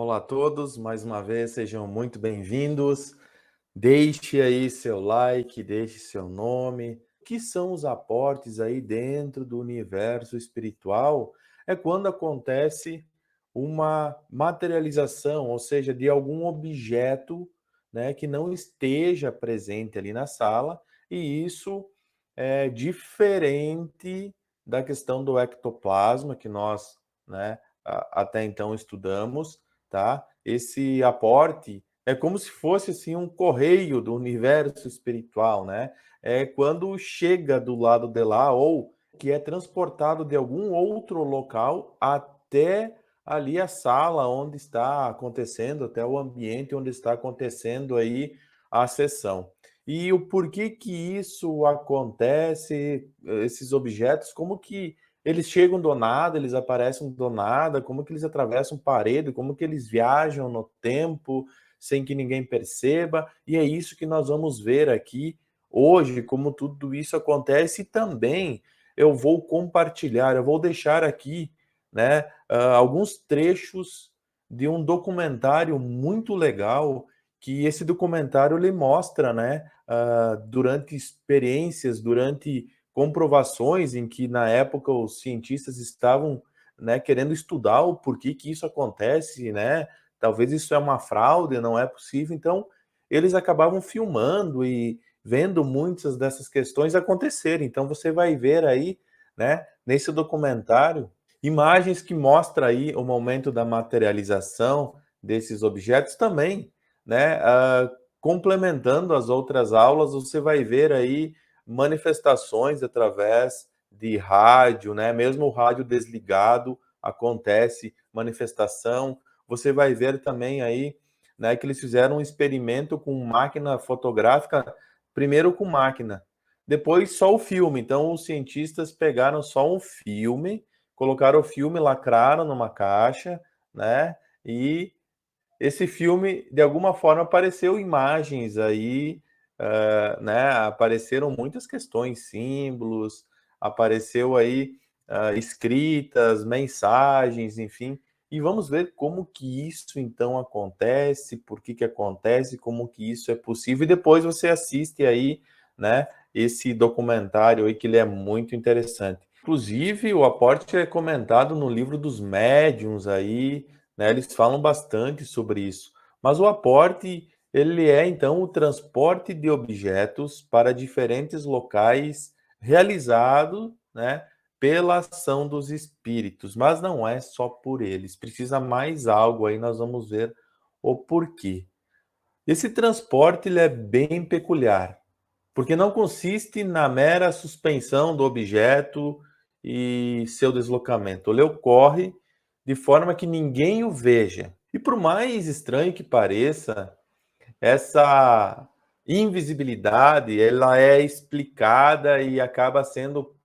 Olá a todos, mais uma vez, sejam muito bem-vindos. Deixe aí seu like, deixe seu nome. O que são os aportes aí dentro do universo espiritual? É quando acontece uma materialização, ou seja, de algum objeto, né, que não esteja presente ali na sala, e isso é diferente da questão do ectoplasma que nós, né, até então estudamos, tá? Esse aporte é como se fosse assim um correio do universo espiritual, né? É quando chega do lado de lá ou que é transportado de algum outro local até ali a sala onde está acontecendo, até o ambiente onde está acontecendo aí a sessão. E o porquê que isso acontece, esses objetos, como que eles chegam do nada, eles aparecem do nada, como que eles atravessam parede, como que eles viajam no tempo sem que ninguém perceba, e é isso que nós vamos ver aqui hoje, como tudo isso acontece, e também eu vou compartilhar, eu vou deixar aqui, né, alguns trechos de um documentário muito legal, que esse documentário lhe mostra, né, durante experiências, durante comprovações em que na época os cientistas estavam, né, querendo estudar o porquê que isso acontece, né? Talvez isso é uma fraude, não é possível. Então, eles acabavam filmando e vendo muitas dessas questões acontecerem. Então, você vai ver aí, né, nesse documentário, imagens que mostram aí o momento da materialização desses objetos também, né? Complementando as outras aulas, você vai ver aí manifestações através de rádio, né? Mesmo o rádio desligado, acontece manifestação. Você vai ver também aí, né, que eles fizeram um experimento com máquina fotográfica, primeiro com máquina, depois só o filme. Então, os cientistas pegaram só um filme, colocaram o filme, lacraram numa caixa, né? E esse filme, de alguma forma, apareceu imagens aí, né? Apareceram muitas questões, símbolos, apareceu aí escritas, mensagens, enfim. E vamos ver como que isso então acontece, por que que acontece, como que isso é possível. E depois você assiste aí, né? Esse documentário aí que ele é muito interessante. Inclusive, o aporte é comentado no livro dos médiuns aí, né? Eles falam bastante sobre isso. Mas o aporte, ele é então o transporte de objetos para diferentes locais realizado, né, pela ação dos espíritos, mas não é só por eles, precisa mais algo aí, nós vamos ver o porquê. Esse transporte ele é bem peculiar, porque não consiste na mera suspensão do objeto e seu deslocamento. Ele ocorre de forma que ninguém o veja. E por mais estranho que pareça, essa invisibilidade ela é explicada e acaba sendo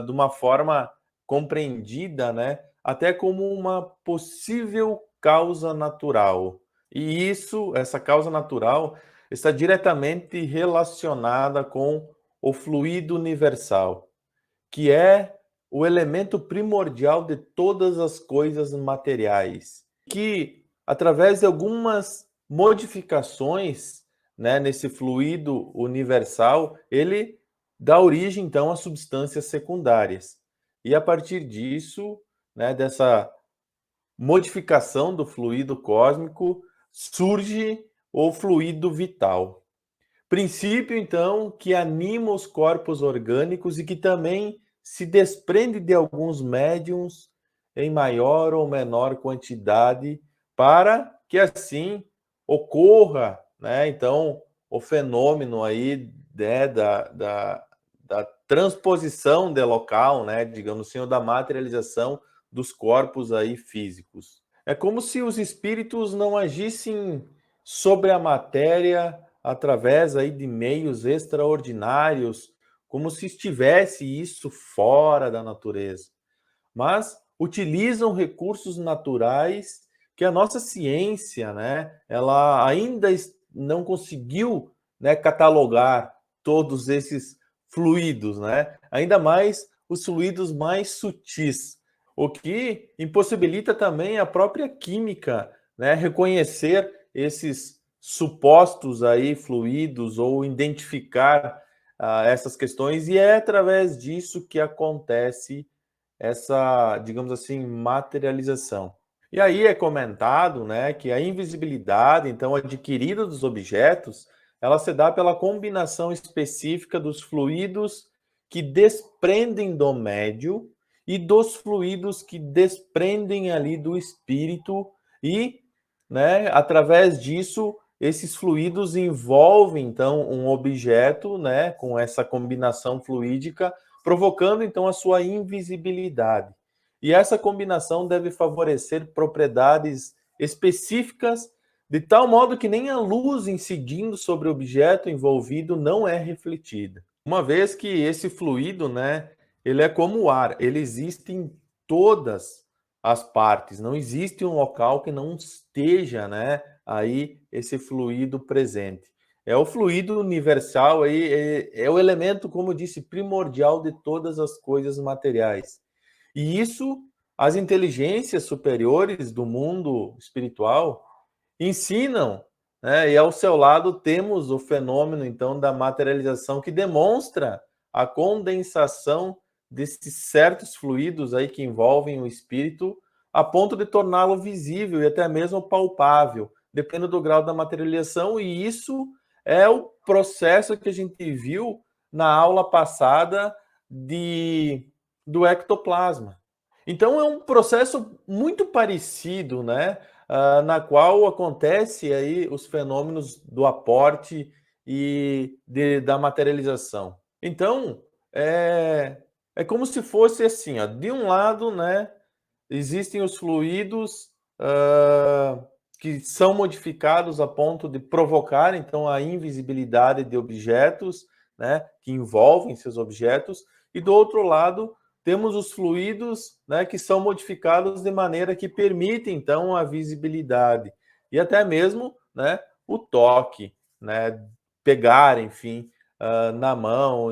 de uma forma compreendida, né? Até como uma possível causa natural. E isso, essa causa natural, está diretamente relacionada com o fluido universal, que é o elemento primordial de todas as coisas materiais, que através de algumas modificações, né, nesse fluido universal, ele dá origem então a substâncias secundárias. E a partir disso, né, dessa modificação do fluido cósmico, surge o fluido vital. Princípio, então, que anima os corpos orgânicos e que também se desprende de alguns médiums em maior ou menor quantidade, para que assim ocorra, né? Então, o fenômeno aí, né, da transposição de local, né? Digamos assim, ou da materialização dos corpos aí físicos. É como se os espíritos não agissem sobre a matéria através aí de meios extraordinários, como se estivesse isso fora da natureza, mas utilizam recursos naturais que a nossa ciência, né, ela ainda não conseguiu, né, catalogar todos esses fluidos, né? Ainda mais os fluidos mais sutis, o que impossibilita também a própria química né, reconhecer esses supostos aí fluidos ou identificar essas questões, e é através disso que acontece essa, digamos assim, materialização. E aí é comentado, né, que a invisibilidade, então, adquirida dos objetos, ela se dá pela combinação específica dos fluidos que desprendem do médio e dos fluidos que desprendem ali do espírito e, né, através disso, esses fluidos envolvem, então, um objeto, né, com essa combinação fluídica, provocando, então, a sua invisibilidade. E essa combinação deve favorecer propriedades específicas, de tal modo que nem a luz incidindo sobre o objeto envolvido não é refletida. Uma vez que esse fluido, né, ele é como o ar, ele existe em todas as partes, não existe um local que não esteja, né, aí esse fluido presente. É o fluido universal, aí, é o elemento, como disse, primordial de todas as coisas materiais. E isso, as inteligências superiores do mundo espiritual ensinam, né? E ao seu lado temos o fenômeno, então, da materialização, que demonstra a condensação desses certos fluidos aí que envolvem o espírito, a ponto de torná-lo visível e até mesmo palpável, dependendo do grau da materialização, e isso é o processo que a gente viu na aula passada do ectoplasma. Então é um processo muito parecido, né? Na qual acontece aí os fenômenos do aporte e da materialização. Então, é como se fosse assim, ó, de um lado, né, existem os fluidos que são modificados a ponto de provocar, então, a invisibilidade de objetos, né, que envolvem esses objetos, e do outro lado, temos os fluidos, né, que são modificados de maneira que permite, então, a visibilidade e até mesmo, né, o toque, né, pegar, enfim, na mão,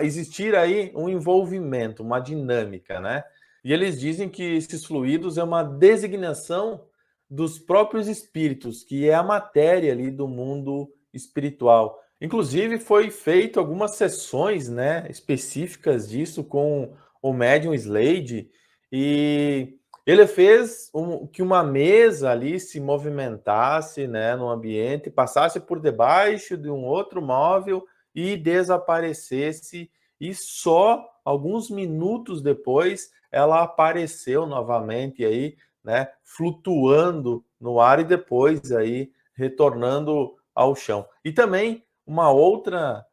existir aí um envolvimento, uma dinâmica, né? E eles dizem que esses fluidos é uma designação dos próprios espíritos, que é a matéria ali do mundo espiritual. Inclusive, foi feito algumas sessões, né, específicas disso com o médium Slade, e ele fez que uma mesa ali se movimentasse, né, no ambiente, passasse por debaixo de um outro móvel e desaparecesse, e só alguns minutos depois ela apareceu novamente aí, né, flutuando no ar e depois aí retornando ao chão. E também uma outra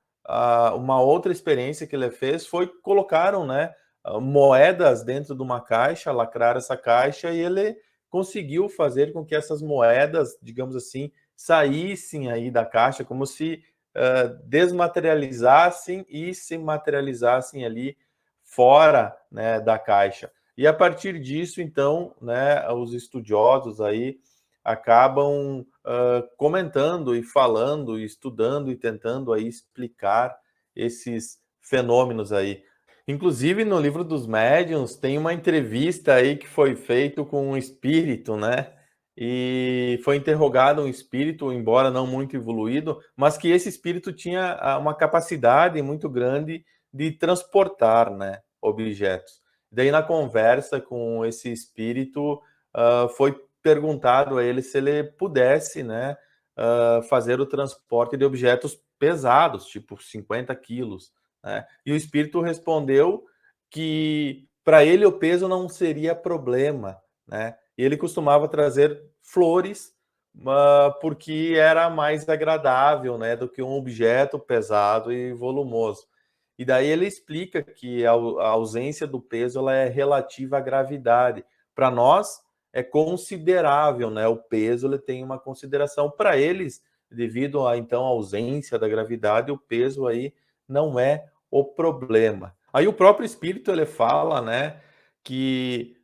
experiência que ele fez foi colocaram, né, moedas dentro de uma caixa, lacrar essa caixa, e ele conseguiu fazer com que essas moedas, digamos assim, saíssem aí da caixa, como se desmaterializassem e se materializassem ali fora, né, da caixa. E a partir disso, então, né, os estudiosos aí acabam comentando e falando, e estudando e tentando aí explicar esses fenômenos aí. Inclusive, no livro dos médiuns, tem uma entrevista aí que foi feito com um espírito, né? E foi interrogado um espírito, embora não muito evoluído, mas que esse espírito tinha uma capacidade muito grande de transportar, né, objetos. Daí, na conversa com esse espírito, foi perguntado a ele se ele pudesse, né, fazer o transporte de objetos pesados, tipo 50 quilos, né? E o espírito respondeu que para ele o peso não seria problema, né? E ele costumava trazer flores porque era mais agradável, né, do que um objeto pesado e volumoso. E daí ele explica que a ausência do peso ela é relativa à gravidade. Para nós é considerável, né? O peso ele tem uma consideração para eles, devido à então ausência da gravidade, o peso aí não é o problema. Aí o próprio espírito ele fala, né, que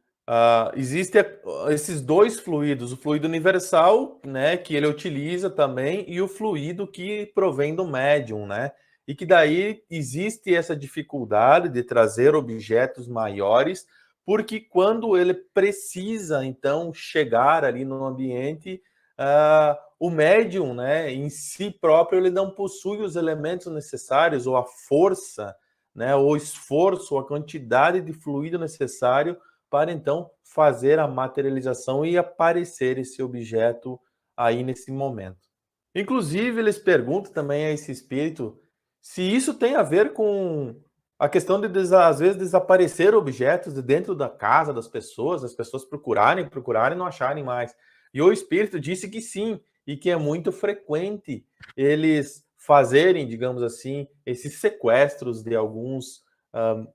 existem esses dois fluidos, o fluido universal, né, que ele utiliza também, e o fluido que provém do médium, né? E que daí existe essa dificuldade de trazer objetos maiores porque quando ele precisa, então, chegar ali no ambiente, o médium, né, em si próprio, ele não possui os elementos necessários, ou a força, né, ou o esforço, ou a quantidade de fluido necessário para, então, fazer a materialização e aparecer esse objeto aí nesse momento. Inclusive, eles perguntam também a esse espírito se isso tem a ver com a questão de, às vezes, desaparecer objetos de dentro da casa das pessoas, as pessoas procurarem e não acharem mais. E o espírito disse que sim, e que é muito frequente eles fazerem, digamos assim, esses sequestros de alguns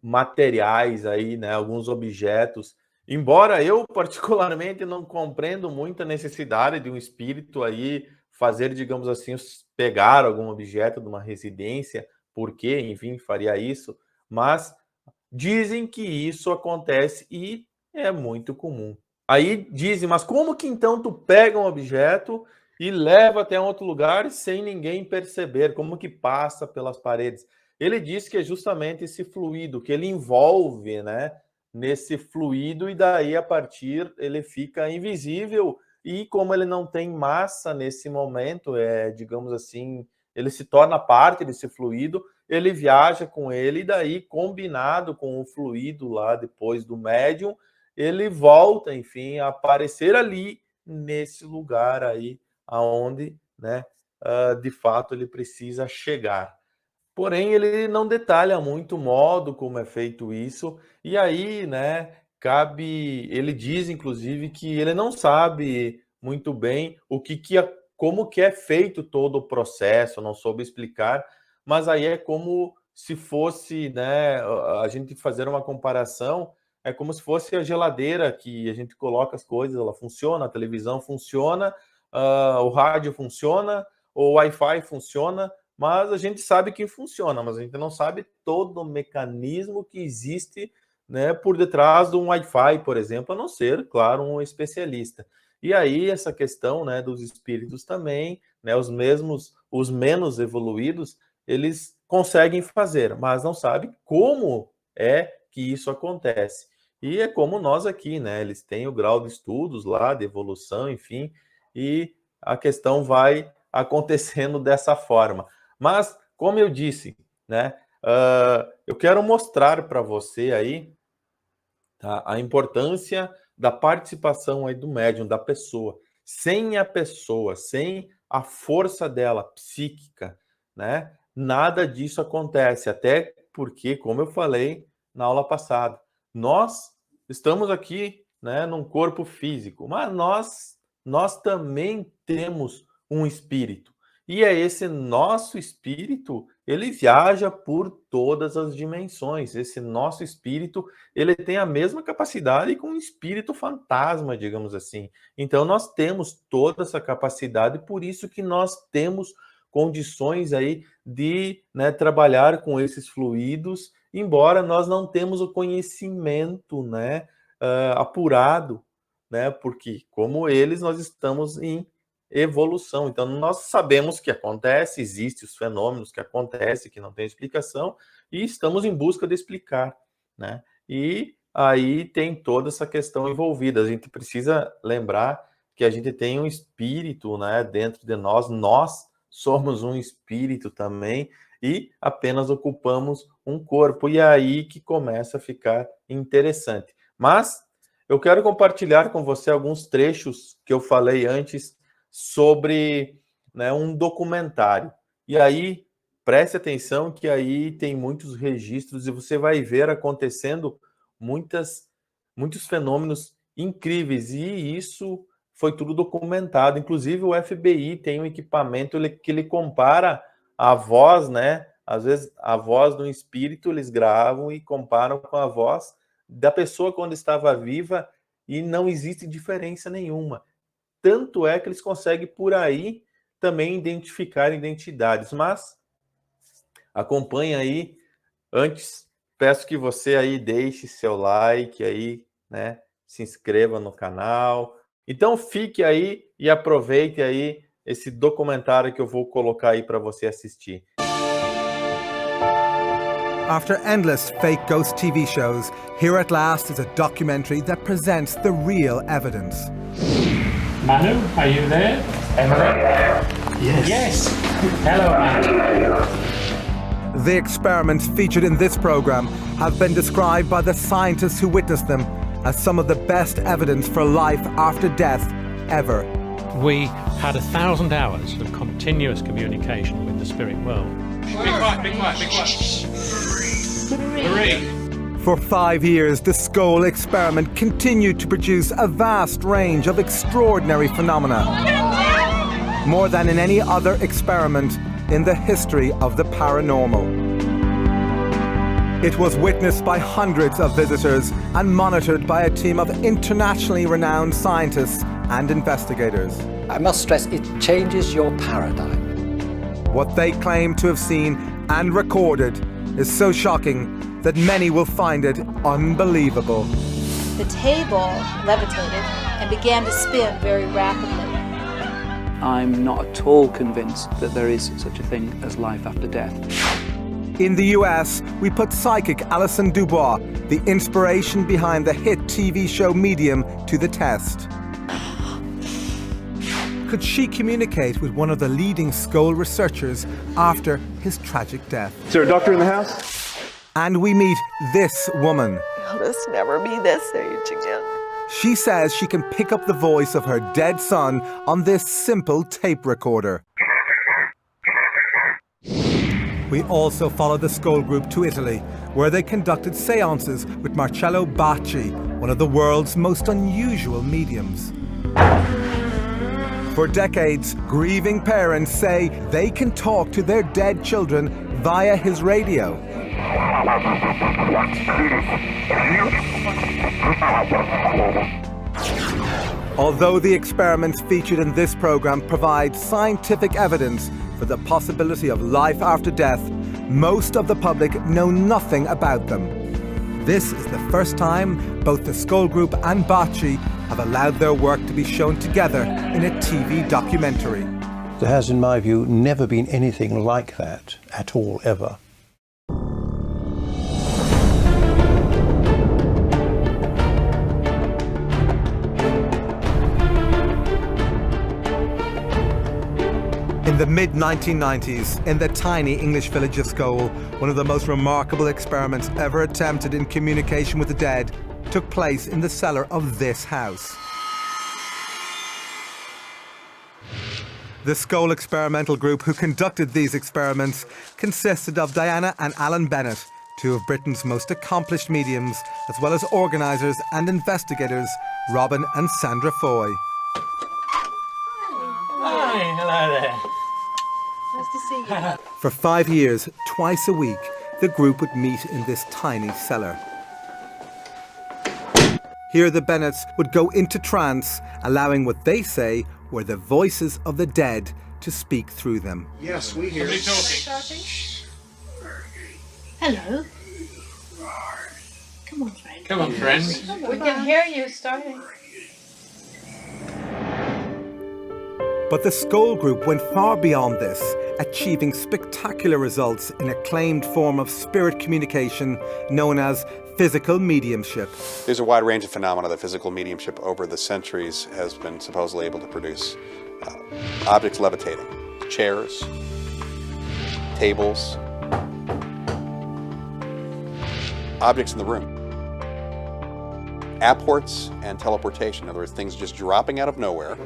materiais aí, né, alguns objetos. Embora eu, particularmente, não compreendo muito a necessidade de um espírito aí fazer, digamos assim, pegar algum objeto de uma residência, porque, enfim, faria isso, mas dizem que isso acontece e é muito comum. Aí dizem, mas como que então tu pega um objeto e leva até um outro lugar sem ninguém perceber? Como que passa pelas paredes? Ele diz que é justamente esse fluido, que ele envolve, né, nesse fluido e daí a partir ele fica invisível e como ele não tem massa nesse momento, digamos assim, ele se torna parte desse fluido, ele viaja com ele e daí combinado com o fluido lá depois do médium, ele volta, enfim, a aparecer ali nesse lugar aí aonde, né, de fato ele precisa chegar. Porém, ele não detalha muito o modo como é feito isso, e aí, né, cabe. Ele diz, inclusive, que ele não sabe muito bem como que é feito todo o processo, não soube explicar, mas aí é como se fosse, né, a gente fazer uma comparação, é como se fosse a geladeira que a gente coloca as coisas, ela funciona, a televisão funciona, o rádio funciona, o Wi-Fi funciona, mas a gente sabe que funciona, mas a gente não sabe todo o mecanismo que existe, né, por detrás de um Wi-Fi, por exemplo, a não ser, claro, um especialista. E aí essa questão, né, dos espíritos também, né, os menos evoluídos, eles conseguem fazer, mas não sabem como é que isso acontece. E é como nós aqui, né, eles têm o grau de estudos lá, de evolução, enfim, e a questão vai acontecendo dessa forma. Mas, como eu disse, né, eu quero mostrar para você aí, tá, a importância da participação aí do médium, da pessoa. Sem a pessoa, sem a força dela psíquica, né, nada disso acontece. Até porque, como eu falei na aula passada, nós estamos aqui, né, num corpo físico, mas nós também temos um espírito. E é esse nosso espírito, ele viaja por todas as dimensões. Esse nosso espírito, ele tem a mesma capacidade com um espírito fantasma, digamos assim. Então nós temos toda essa capacidade, por isso que nós temos condições aí de, né, trabalhar com esses fluidos, embora nós não temos o conhecimento, né, apurado, né, porque como eles nós estamos em evolução. Então, nós sabemos que acontece, existem os fenômenos que acontecem, que não tem explicação, e estamos em busca de explicar, né? E aí tem toda essa questão envolvida. A gente precisa lembrar que a gente tem um espírito, né, dentro de nós somos um espírito também, e apenas ocupamos um corpo. E é aí que começa a ficar interessante. Mas eu quero compartilhar com você alguns trechos que eu falei antes sobre, né, um documentário. E aí, preste atenção que aí tem muitos registros e você vai ver acontecendo muitos fenômenos incríveis. E isso foi tudo documentado. Inclusive, o FBI tem um equipamento que ele compara a voz, né? Às vezes, a voz do espírito eles gravam e comparam com a voz da pessoa quando estava viva e não existe diferença nenhuma. Tanto é que eles conseguem por aí também identificar identidades. Mas acompanha aí. Antes, peço que você aí deixe seu like aí, né? Se inscreva no canal. Então fique aí e aproveite aí esse documentário que eu vou colocar aí para você assistir. After endless fake ghost TV shows, here at last is a documentary that presents the real evidence. Manu, are you there? Emily? Yes. Yes. Hello, Manu. The experiments featured in this program have been described by the scientists who witnessed them as some of the best evidence for life after death ever. We had 1,000 hours of continuous communication with the spirit world. Be quiet, be quiet, be quiet. Marie. For 5 years, the Skoll experiment continued to produce a vast range of extraordinary phenomena. More than in any other experiment in the history of the paranormal. It was witnessed by hundreds of visitors and monitored by a team of internationally renowned scientists and investigators. I must stress, it changes your paradigm. What they claim to have seen and recorded is so shocking that many will find it unbelievable. The table levitated and began to spin very rapidly. I'm not at all convinced that there is such a thing as life after death. In the US, we put psychic Alison Dubois, the inspiration behind the hit TV show Medium, to the test. Could she communicate with one of the leading Skoll researchers after his tragic death? Is there a doctor in the house? And we meet this woman. I'll just never be this age again. She says she can pick up the voice of her dead son on this simple tape recorder. We also followed the Skoll group to Italy, where they conducted seances with Marcello Bacci, one of the world's most unusual mediums. For decades, grieving parents say they can talk to their dead children via his radio. Although the experiments featured in this program provide scientific evidence for the possibility of life after death, most of the public know nothing about them. This is the first time both the Skoll group and Bacci have allowed their work to be shown together in a TV documentary. There has, in my view, never been anything like that at all, ever. In the mid-1990s, in the tiny English village of Skoll, one of the most remarkable experiments ever attempted in communication with the dead took place in the cellar of this house. The Skoll experimental group who conducted these experiments consisted of Diana and Alan Bennett, two of Britain's most accomplished mediums, as well as organisers and investigators Robin and Sandra Foy. Hi, hello there. Nice to see you. For 5 years, twice a week, the group would meet in this tiny cellar. Here the Bennetts would go into trance, allowing what they say were the voices of the dead to speak through them. Yes, we hear. Somebody talking. Hello. Come on, friend. Come on, friend. We can hear you starting. But the Skoll group went far beyond this, achieving spectacular results in a claimed form of spirit communication known as physical mediumship. There's a wide range of phenomena that physical mediumship over the centuries has been supposedly able to produce. Objects levitating, chairs, tables, objects in the room. Aportes and teleportation, in other words, things just dropping out of nowhere.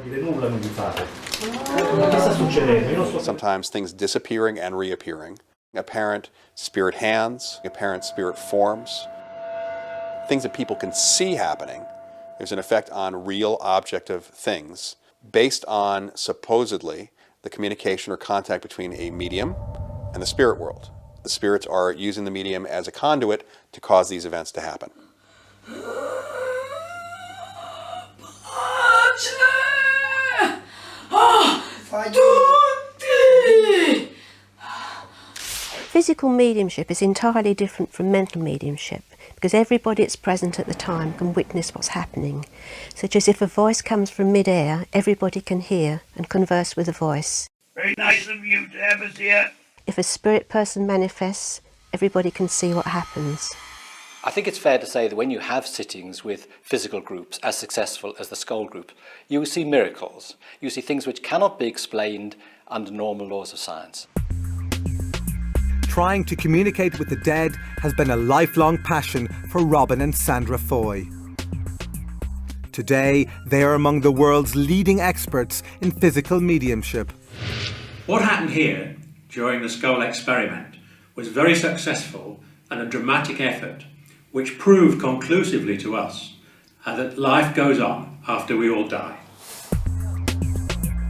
Sometimes things disappearing and reappearing. Apparent spirit hands, apparent spirit forms. Things that people can see happening. There's an effect on real objective things based on, supposedly, the communication or contact between a medium and the spirit world. The spirits are using the medium as a conduit to cause these events to happen. Physical mediumship is entirely different from mental mediumship because everybody that's present at the time can witness what's happening. Such as if a voice comes from mid-air, everybody can hear and converse with the voice. Very nice of you to have us here. If a spirit person manifests, everybody can see what happens. I think it's fair to say that when you have sittings with physical groups as successful as the Skull group, you see miracles. You see things which cannot be explained under normal laws of science. Trying to communicate with the dead has been a lifelong passion for Robin and Sandra Foy. Today, they are among the world's leading experts in physical mediumship. What happened here during the skull experiment was very successful and a dramatic effort which proved conclusively to us that life goes on after we all die.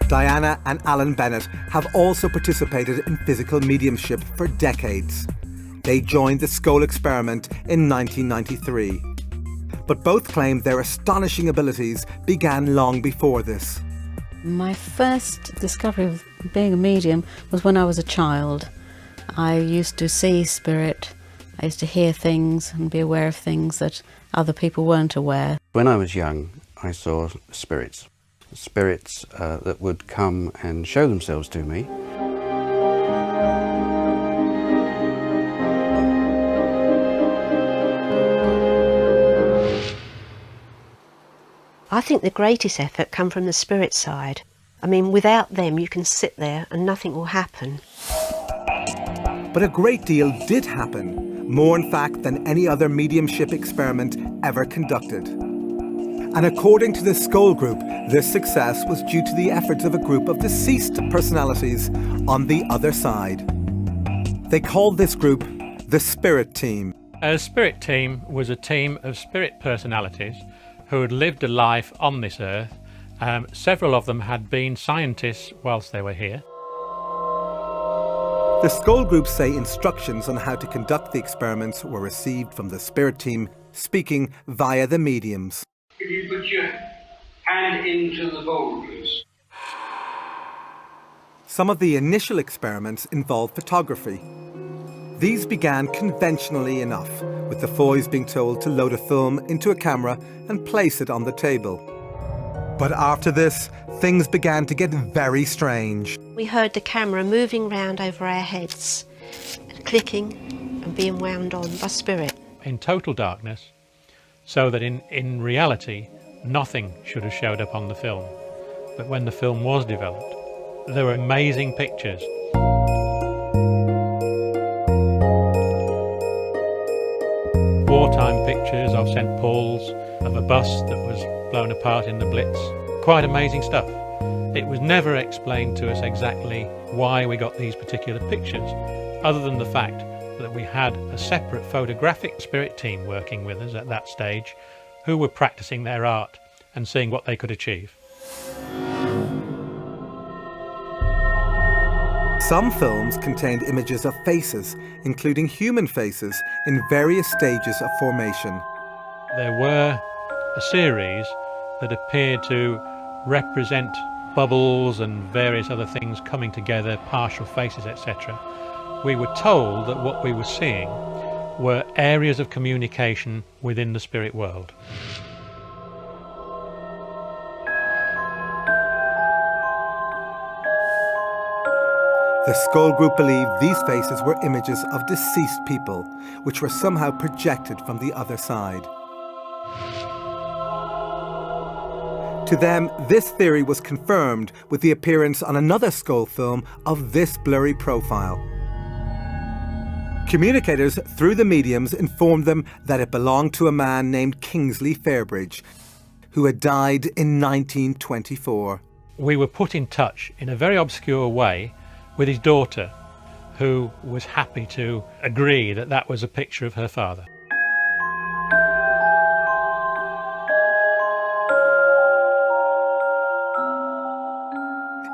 Diana and Alan Bennett have also participated in physical mediumship for decades. They joined the skull experiment in 1993. But both claim their astonishing abilities began long before this. My first discovery of being a medium was when I was a child. I used to see spirit. I used to hear things and be aware of things that other people weren't aware. When I was young, I saw spirits that would come and show themselves to me. I think the greatest effort come from the spirit side. I mean, without them you can sit there and nothing will happen. But a great deal did happen, more in fact than any other mediumship experiment ever conducted. And according to the Skull Group, this success was due to the efforts of a group of deceased personalities on the other side. They called this group the Spirit Team. A Spirit Team was a team of spirit personalities who had lived a life on this earth. Several of them had been scientists whilst they were here. The Skull Group say instructions on how to conduct the experiments were received from the Spirit Team, speaking via the mediums. If you put your hand into the bowl, please. Some of the initial experiments involved photography. These began conventionally enough, with the Foys being told to load a film into a camera and place it on the table. But after this, things began to get very strange. We heard the camera moving round over our heads, clicking and being wound on by spirit. In total darkness, so that in reality, nothing should have showed up on the film. But when the film was developed, there were amazing pictures. Wartime pictures of St. Paul's, of a bus that was blown apart in the Blitz. Quite amazing stuff. It was never explained to us exactly why we got these particular pictures, other than the fact that we had a separate photographic spirit team working with us at that stage, who were practicing their art and seeing what they could achieve. Some films contained images of faces, including human faces, in various stages of formation. There were a series that appeared to represent bubbles and various other things coming together, partial faces, etc. We were told that what we were seeing were areas of communication within the spirit world. The Skull Group believed these faces were images of deceased people, which were somehow projected from the other side. To them, this theory was confirmed with the appearance on another Skull film of this blurry profile. Communicators through the mediums informed them that it belonged to a man named Kingsley Fairbridge, who had died in 1924. We were put in touch in a very obscure way with his daughter, who was happy to agree that that was a picture of her father.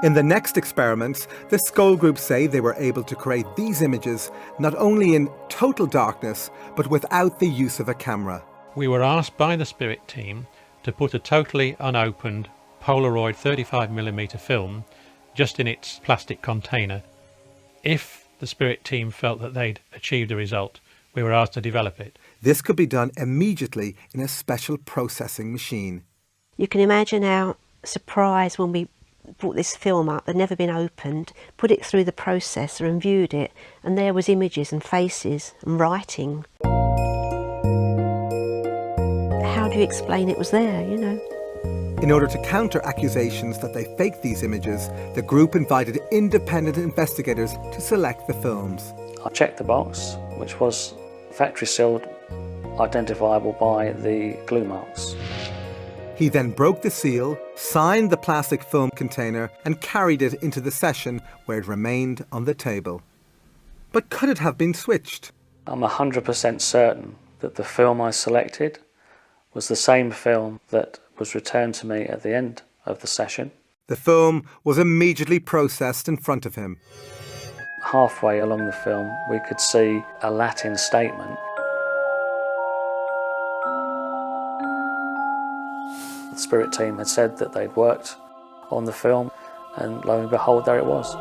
In the next experiments, the Skull Group say they were able to create these images not only in total darkness, but without the use of a camera. We were asked by the Spirit team to put a totally unopened Polaroid 35mm film just in its plastic container. If the Spirit team felt that they'd achieved a result, we were asked to develop it. This could be done immediately in a special processing machine. You can imagine our surprise when we brought this film up, had never been opened, put it through the processor and viewed it, and there was images and faces and writing. How do you explain it was there, you know? In order to counter accusations that they faked these images, the group invited independent investigators to select the films. I checked the box, which was factory sealed, identifiable by the glue marks. He then broke the seal, signed the plastic film container and carried it into the session where it remained on the table. But could it have been switched? I'm 100% certain that the film I selected was the same film that was returned to me at the end of the session. The film was immediately processed in front of him. Halfway along the film, we could see a Latin statement. The spirit team had said that they'd worked on the film, and lo and behold, there it was.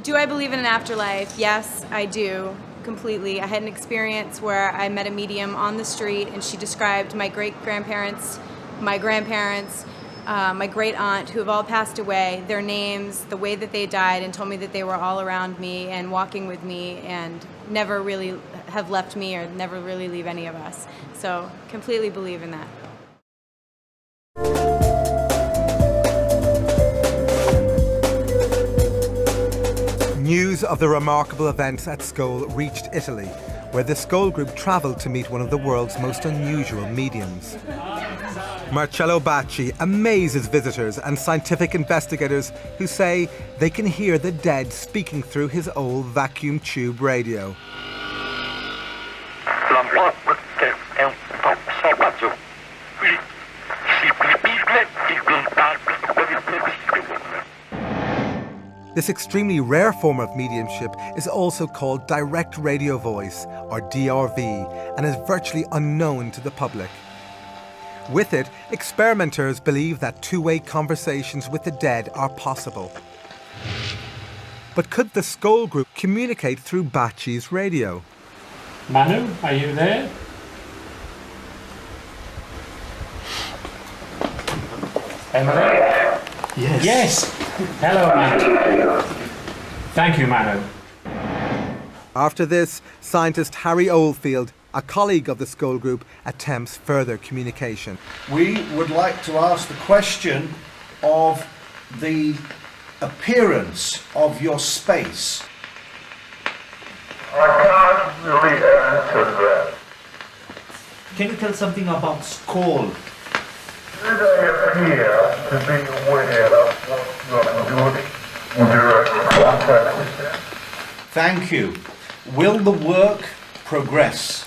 Do I believe in an afterlife? Yes, I do, completely. I had an experience where I met a medium on the street, and she described my great-grandparents, my grandparents, my great-aunt, who have all passed away, their names, the way that they died, and told me that they were all around me and walking with me and never really have left me or never really leave any of us. So, completely believe in that. News of the remarkable events at Scole reached Italy, where the Scole group travelled to meet one of the world's most unusual mediums. Marcello Bacci amazes visitors and scientific investigators who say they can hear the dead speaking through his old vacuum tube radio. This extremely rare form of mediumship is also called direct radio voice, or DRV, and is virtually unknown to the public. With it, experimenters believe that two-way conversations with the dead are possible. But could the Scole group communicate through Bacci's radio? Manu, are you there? Emily? Yes. Yes. Hello, Manu. Thank you, Manu. After this, scientist Harry Oldfield, a colleague of the Scole group, attempts further communication. We would like to ask the question of the appearance of your space. I can't really answer that. Can you tell something about Scole? Did I appear to be aware of what you're doing in direct contact with them? Thank you. Will the work progress?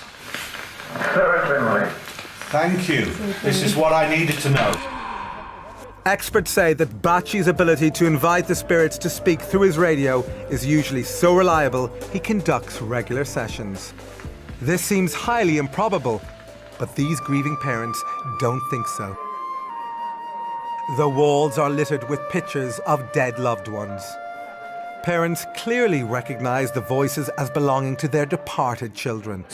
Certainly. Thank you. This is what I needed to know. Experts say that Bacci's ability to invite the spirits to speak through his radio is usually so reliable he conducts regular sessions. This seems highly improbable, but these grieving parents don't think so. The walls are littered with pictures of dead loved ones. Parents clearly recognize the voices as belonging to their departed children.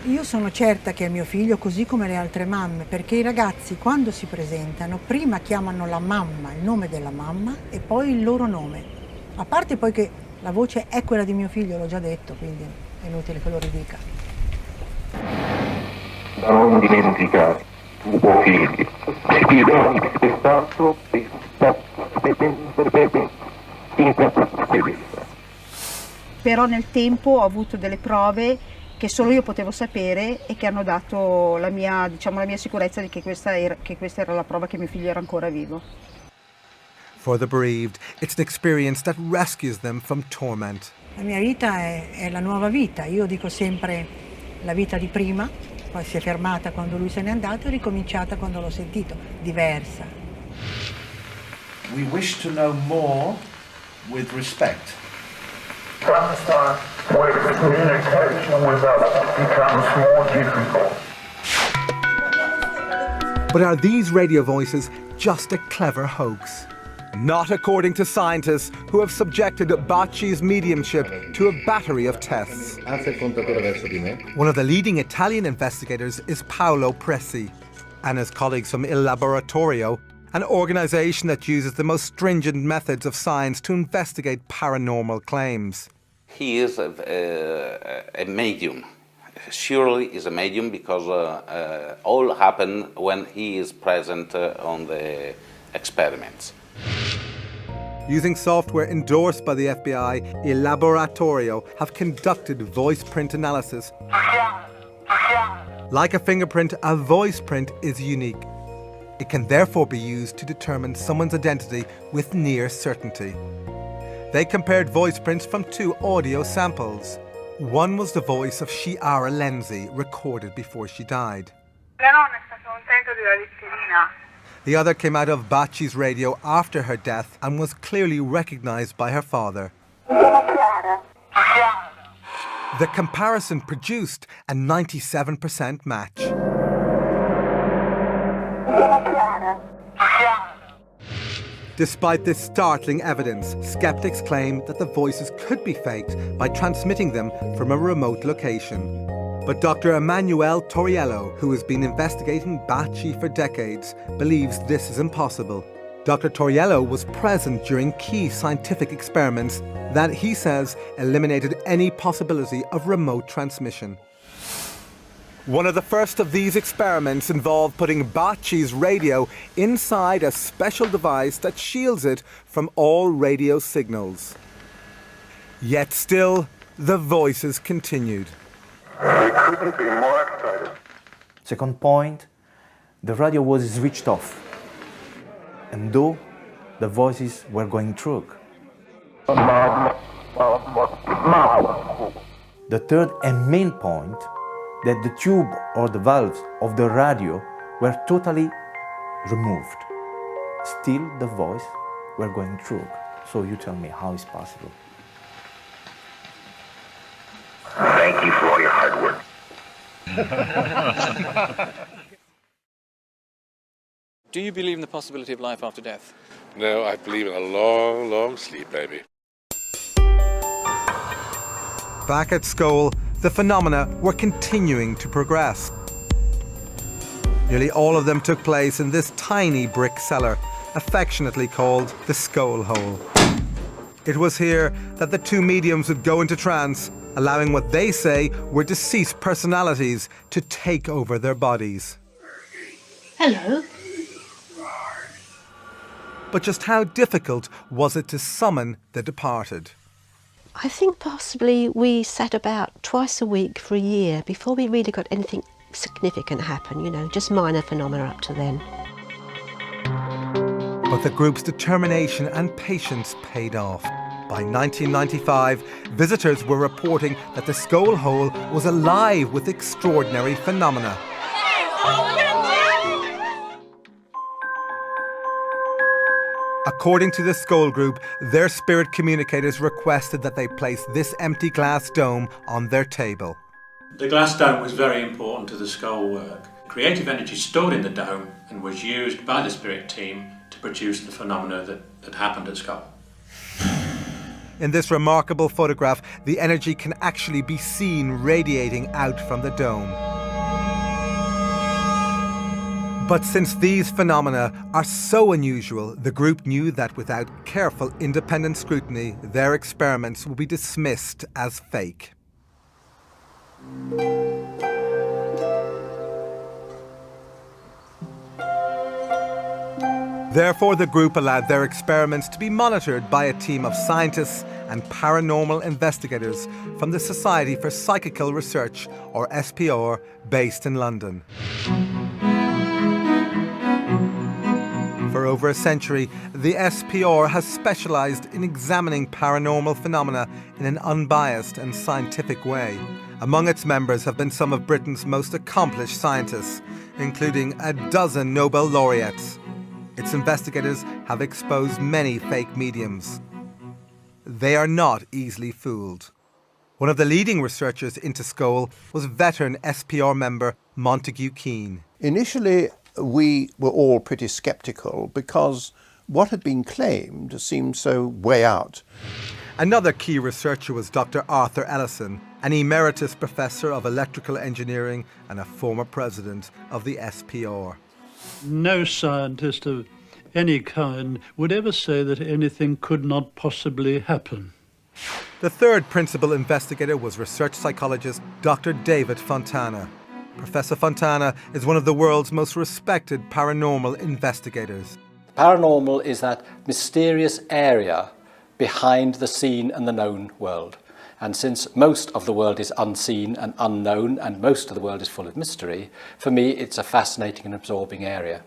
Io sono certa che è mio figlio, così come le altre mamme, perché i ragazzi quando si presentano prima chiamano la mamma, il nome della mamma e poi il loro nome. A parte poi che la voce è quella di mio figlio, l'ho già detto, quindi è inutile che lo ridica. Da non dimenticare, tuo figlio, ti do spettato Però nel tempo ho avuto delle prove che solo io potevo sapere e che hanno dato la mia sicurezza di che questa era la prova che mio figlio era ancora vivo. For the bereaved, it's an experience that rescues them from torment. La mia vita è la nuova vita, io dico sempre la vita di prima, poi si è fermata quando lui se n'è andato e ricominciata quando l'ho sentito, diversa. We wish to know more with respect. Sometimes where communication with us becomes more difficult. But are these radio voices just a clever hoax? Not according to scientists who have subjected Bacci's mediumship to a battery of tests. One of the leading Italian investigators is Paolo Presi, and his colleagues from Il Laboratorio, an organisation that uses the most stringent methods of science to investigate paranormal claims. He is a medium. Surely is a medium because all happen when he is present on the experiments. Using software endorsed by the FBI, Il Laboratorio have conducted voice print analysis. Like a fingerprint, a voice print is unique. It can therefore be used to determine someone's identity with near certainty. They compared voice prints from 2 audio samples. One was the voice of Chiara Lenzi, recorded before she died. The other came out of Bacci's radio after her death and was clearly recognised by her father. The comparison produced a 97% match. Despite this startling evidence, skeptics claim that the voices could be faked by transmitting them from a remote location. But Dr. Emanuele Toriello, who has been investigating Bacci for decades, believes this is impossible. Dr. Toriello was present during key scientific experiments that, he says, eliminated any possibility of remote transmission. One of the first of these experiments involved putting Bacci's radio inside a special device that shields it from all radio signals. Yet still, the voices continued. I couldn't be more excited. Second point, the radio was switched off, and though the voices were going through. The third and main point, that the tube or the valves of the radio were totally removed. Still the voice were going through. So you tell me how is possible? Thank you for all your hard work. Do you believe in the possibility of life after death? No, I believe in a long, long sleep, baby. Back at Skål, the phenomena were continuing to progress. Nearly all of them took place in this tiny brick cellar, affectionately called the Skål Hole. It was here that the 2 mediums would go into trance, allowing what they say were deceased personalities to take over their bodies. Hello. But just how difficult was it to summon the departed? I think possibly we sat about twice a week for a year before we really got anything significant happen, just minor phenomena up to then. But the group's determination and patience paid off. By 1995, visitors were reporting that the Skål Hole was alive with extraordinary phenomena. According to the Skål group, their spirit communicators requested that they place this empty glass dome on their table. The glass dome was very important to the Skål work. Creative energy stored in the dome and was used by the spirit team to produce the phenomena that happened at Skål. In this remarkable photograph, the energy can actually be seen radiating out from the dome. But since these phenomena are so unusual, the group knew that without careful independent scrutiny, their experiments would be dismissed as fake. Therefore, the group allowed their experiments to be monitored by a team of scientists and paranormal investigators from the Society for Psychical Research, or SPR, based in London. For over a century, the SPR has specialised in examining paranormal phenomena in an unbiased and scientific way. Among its members have been some of Britain's most accomplished scientists, including a dozen Nobel laureates. Its investigators have exposed many fake mediums. They are not easily fooled. One of the leading researchers into Skål was veteran SPR member Montague Keane. Initially, we were all pretty sceptical because what had been claimed seemed so way out. Another key researcher was Dr. Arthur Ellison, an emeritus professor of electrical engineering and a former president of the SPR. No scientist of any kind would ever say that anything could not possibly happen. The third principal investigator was research psychologist Dr. David Fontana. Professor Fontana is one of the world's most respected paranormal investigators. Paranormal is that mysterious area behind the seen and the known world. And since most of the world is unseen and unknown, and most of the world is full of mystery, for me it's a fascinating and absorbing area.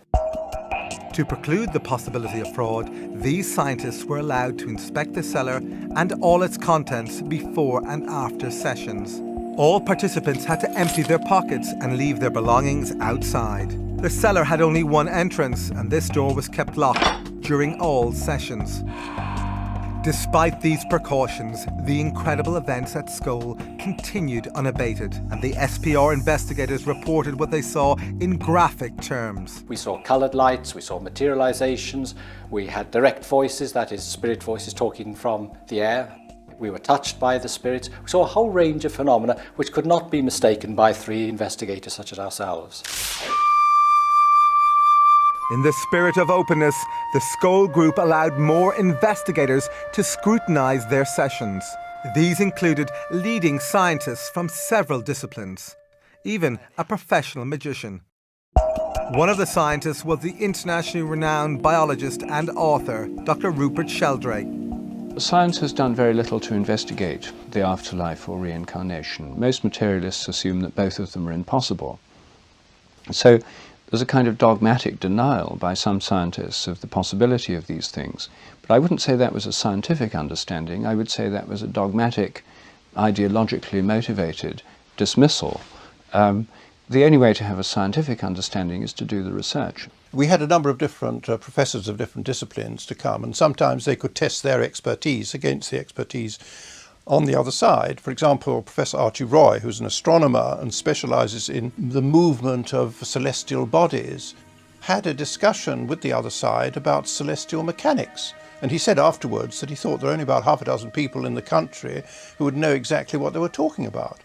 To preclude the possibility of fraud, these scientists were allowed to inspect the cellar and all its contents before and after sessions. All participants had to empty their pockets and leave their belongings outside. The cellar had only one entrance, and this door was kept locked during all sessions. Despite these precautions, the incredible events at Skull continued unabated, and the SPR investigators reported what they saw in graphic terms. We saw coloured lights, we saw materializations, we had direct voices, that is, spirit voices talking from the air. We were touched by the spirits. We saw a whole range of phenomena which could not be mistaken by three investigators such as ourselves. In the spirit of openness, the Skull Group allowed more investigators to scrutinise their sessions. These included leading scientists from several disciplines, even a professional magician. One of the scientists was the internationally renowned biologist and author, Dr. Rupert Sheldrake. Science has done very little to investigate the afterlife or reincarnation. Most materialists assume that both of them are impossible. So there's a kind of dogmatic denial by some scientists of the possibility of these things. But I wouldn't say that was a scientific understanding. I would say that was a dogmatic, ideologically motivated dismissal. The only way to have a scientific understanding is to do the research. We had a number of different professors of different disciplines to come, and sometimes they could test their expertise against the expertise on the other side. For example, Professor Archie Roy, who's an astronomer and specialises in the movement of celestial bodies, had a discussion with the other side about celestial mechanics. And he said afterwards that he thought there were only about half a dozen people in the country who would know exactly what they were talking about.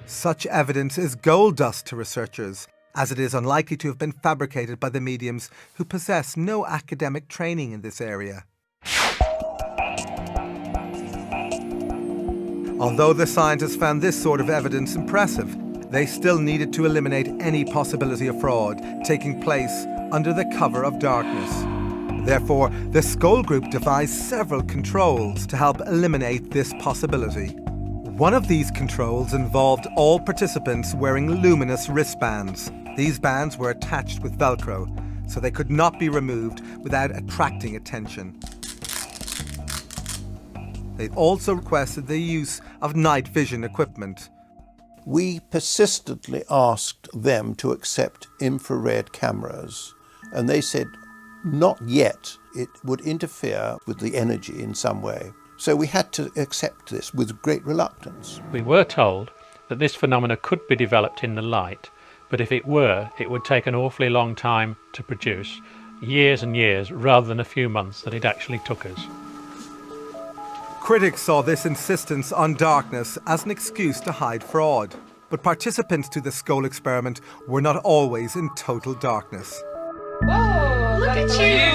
Such evidence is gold dust to researchers, as it is unlikely to have been fabricated by the mediums who possess no academic training in this area. Although the scientists found this sort of evidence impressive, they still needed to eliminate any possibility of fraud taking place under the cover of darkness. Therefore, the Skull Group devised several controls to help eliminate this possibility. One of these controls involved all participants wearing luminous wristbands. These bands were attached with Velcro, so they could not be removed without attracting attention. They also requested the use of night vision equipment. We persistently asked them to accept infrared cameras, and they said not yet. It would interfere with the energy in some way. So we had to accept this with great reluctance. We were told that this phenomena could be developed in the light, but if it were, it would take an awfully long time to produce, years and years, rather than a few months that it actually took us. Critics saw this insistence on darkness as an excuse to hide fraud, but participants to the Skull experiment were not always in total darkness. Whoa, look at you!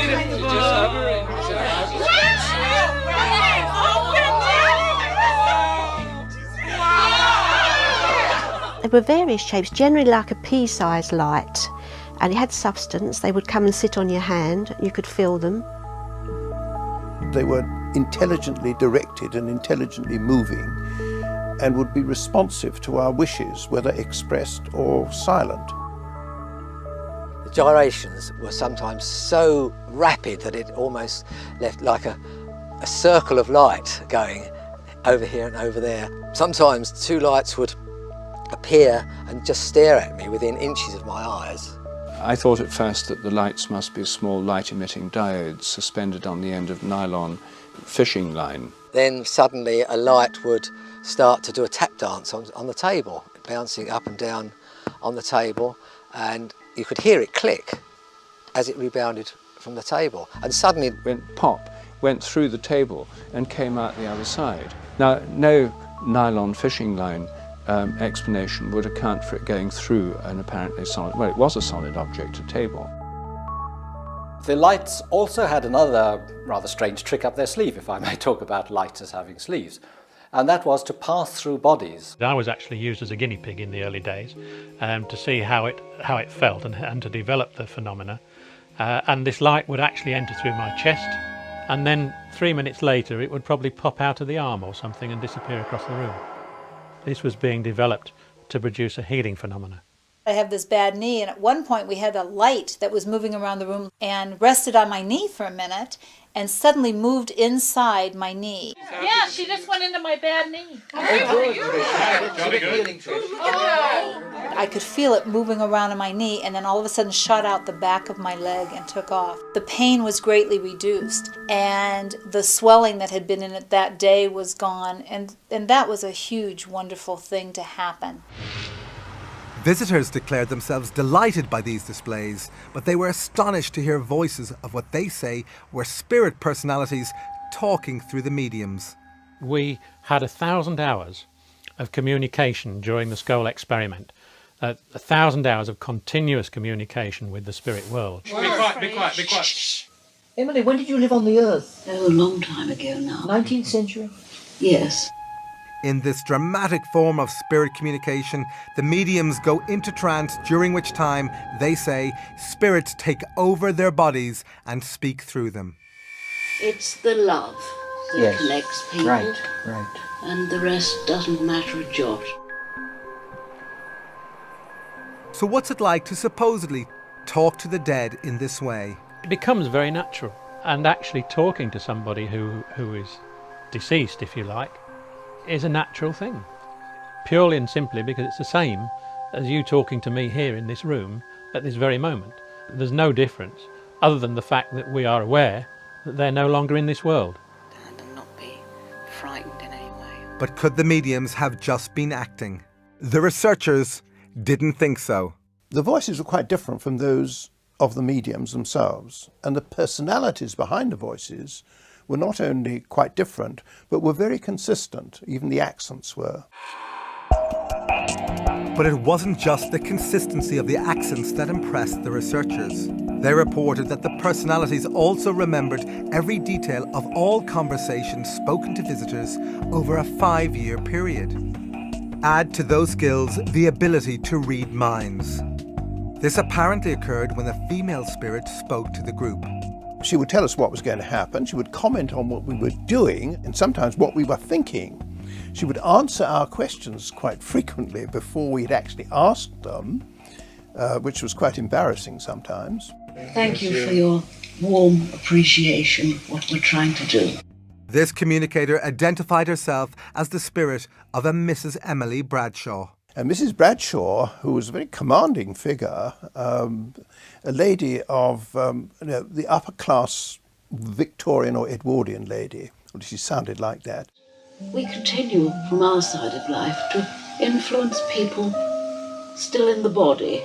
There were various shapes, generally like a pea-sized light, and it had substance. They would come and sit on your hand, you could feel them. They were intelligently directed and intelligently moving, and would be responsive to our wishes, whether expressed or silent. The gyrations were sometimes so rapid that it almost left like a circle of light going over here and over there. Sometimes two lights would appear and just stare at me within inches of my eyes. I thought at first that the lights must be small light-emitting diodes suspended on the end of nylon fishing line. Then suddenly a light would start to do a tap dance on the table, bouncing up and down on the table, and you could hear it click as it rebounded from the table, and suddenly it went pop, went through the table and came out the other side. Now, no nylon fishing line explanation would account for it going through an apparently solid, well, it was a solid object, a table. The lights also had another rather strange trick up their sleeve, if I may talk about lights as having sleeves, and that was to pass through bodies. I was actually used as a guinea pig in the early days to see how it felt and to develop the phenomena. And this light would actually enter through my chest, and then 3 minutes later it would probably pop out of the arm or something and disappear across the room. This was being developed to produce a healing phenomena. I have this bad knee, and at one point we had a light that was moving around the room and rested on my knee for a minute and suddenly moved inside my knee. Yeah, she just went into my bad knee. I could feel it moving around in my knee, and then all of a sudden shot out the back of my leg and took off. The pain was greatly reduced, and the swelling that had been in it that day was gone, and that was a huge, wonderful thing to happen. Visitors declared themselves delighted by these displays, but they were astonished to hear voices of what they say were spirit personalities talking through the mediums. We had 1,000 hours of communication during the Skoll experiment. 1,000 hours of continuous communication with the spirit world. Be quiet, be quiet, be quiet. Emily, when did you live on the Earth? Oh, a long time ago now. 19th century? Yes. In this dramatic form of spirit communication, the mediums go into trance, during which time, they say, spirits take over their bodies and speak through them. It's the love that connects people. Right. And the rest doesn't matter a jot. So what's it like to supposedly talk to the dead in this way? It becomes very natural, and actually talking to somebody who is deceased, if you like, is a natural thing, purely and simply because it's the same as you talking to me here in this room at this very moment. There's no difference other than the fact that we are aware that they're no longer in this world. And not be frightened in any way. But could the mediums have just been acting? The researchers didn't think so. The voices were quite different from those of the mediums themselves, and the personalities behind the voices were not only quite different, but were very consistent. Even the accents were. But it wasn't just the consistency of the accents that impressed the researchers. They reported that the personalities also remembered every detail of all conversations spoken to visitors over a 5-year period. Add to those skills the ability to read minds. This apparently occurred when a female spirit spoke to the group. She would tell us what was going to happen, she would comment on what we were doing, and sometimes what we were thinking. She would answer our questions quite frequently before we had actually asked them, which was quite embarrassing sometimes. Thank you for your warm appreciation of what we're trying to do. This communicator identified herself as the spirit of a Mrs. Emily Bradshaw. And Mrs. Bradshaw, who was a very commanding figure, a lady of the upper class Victorian or Edwardian lady, or she sounded like that. We continue from our side of life to influence people still in the body.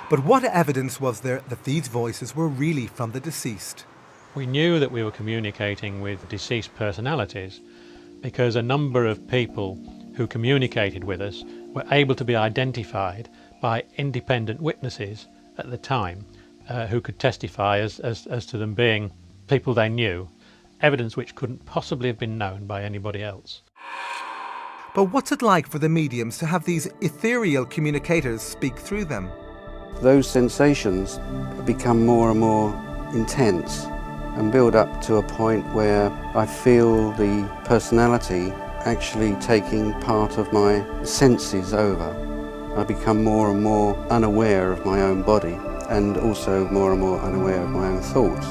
But what evidence was there that these voices were really from the deceased? We knew that we were communicating with deceased personalities because a number of people who communicated with us were able to be identified by independent witnesses at the time who could testify as to them being people they knew, evidence which couldn't possibly have been known by anybody else. But what's it like for the mediums to have these ethereal communicators speak through them? Those sensations become more and more intense and build up to a point where I feel the personality actually taking part of my senses over. I become more and more unaware of my own body and also more and more unaware of my own thoughts.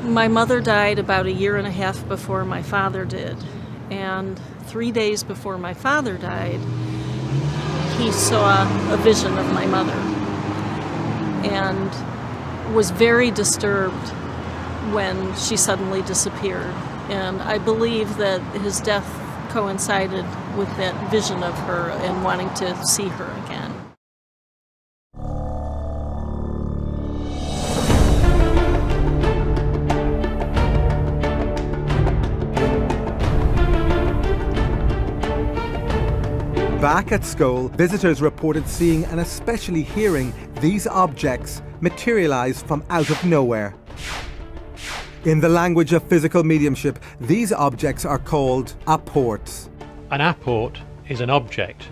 My mother died about 1.5 years before my father did, and 3 days before my father died, he saw a vision of my mother and was very disturbed when she suddenly disappeared. And I believe that his death coincided with that vision of her and wanting to see her again. Back at school, visitors reported seeing and especially hearing these objects materialize from out of nowhere. In the language of physical mediumship, these objects are called aportes. An apport is an object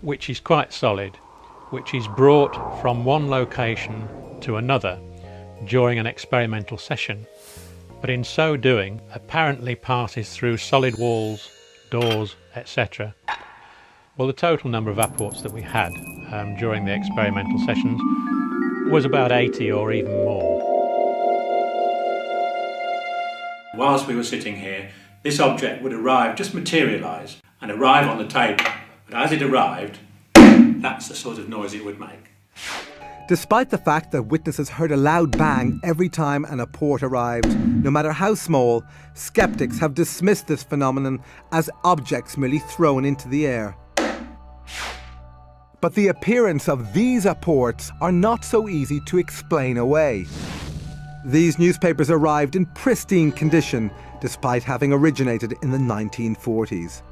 which is quite solid, which is brought from one location to another during an experimental session, but in so doing apparently passes through solid walls, doors, etc. Well, the total number of apports that we had during the experimental sessions was about 80 or even more. Whilst we were sitting here, this object would arrive, just materialise, and arrive on the table. But as it arrived, that's the sort of noise it would make. Despite the fact that witnesses heard a loud bang every time an apport arrived, no matter how small, skeptics have dismissed this phenomenon as objects merely thrown into the air. But the appearance of these apports are not so easy to explain away. These newspapers arrived in pristine condition, despite having originated in the 1940s.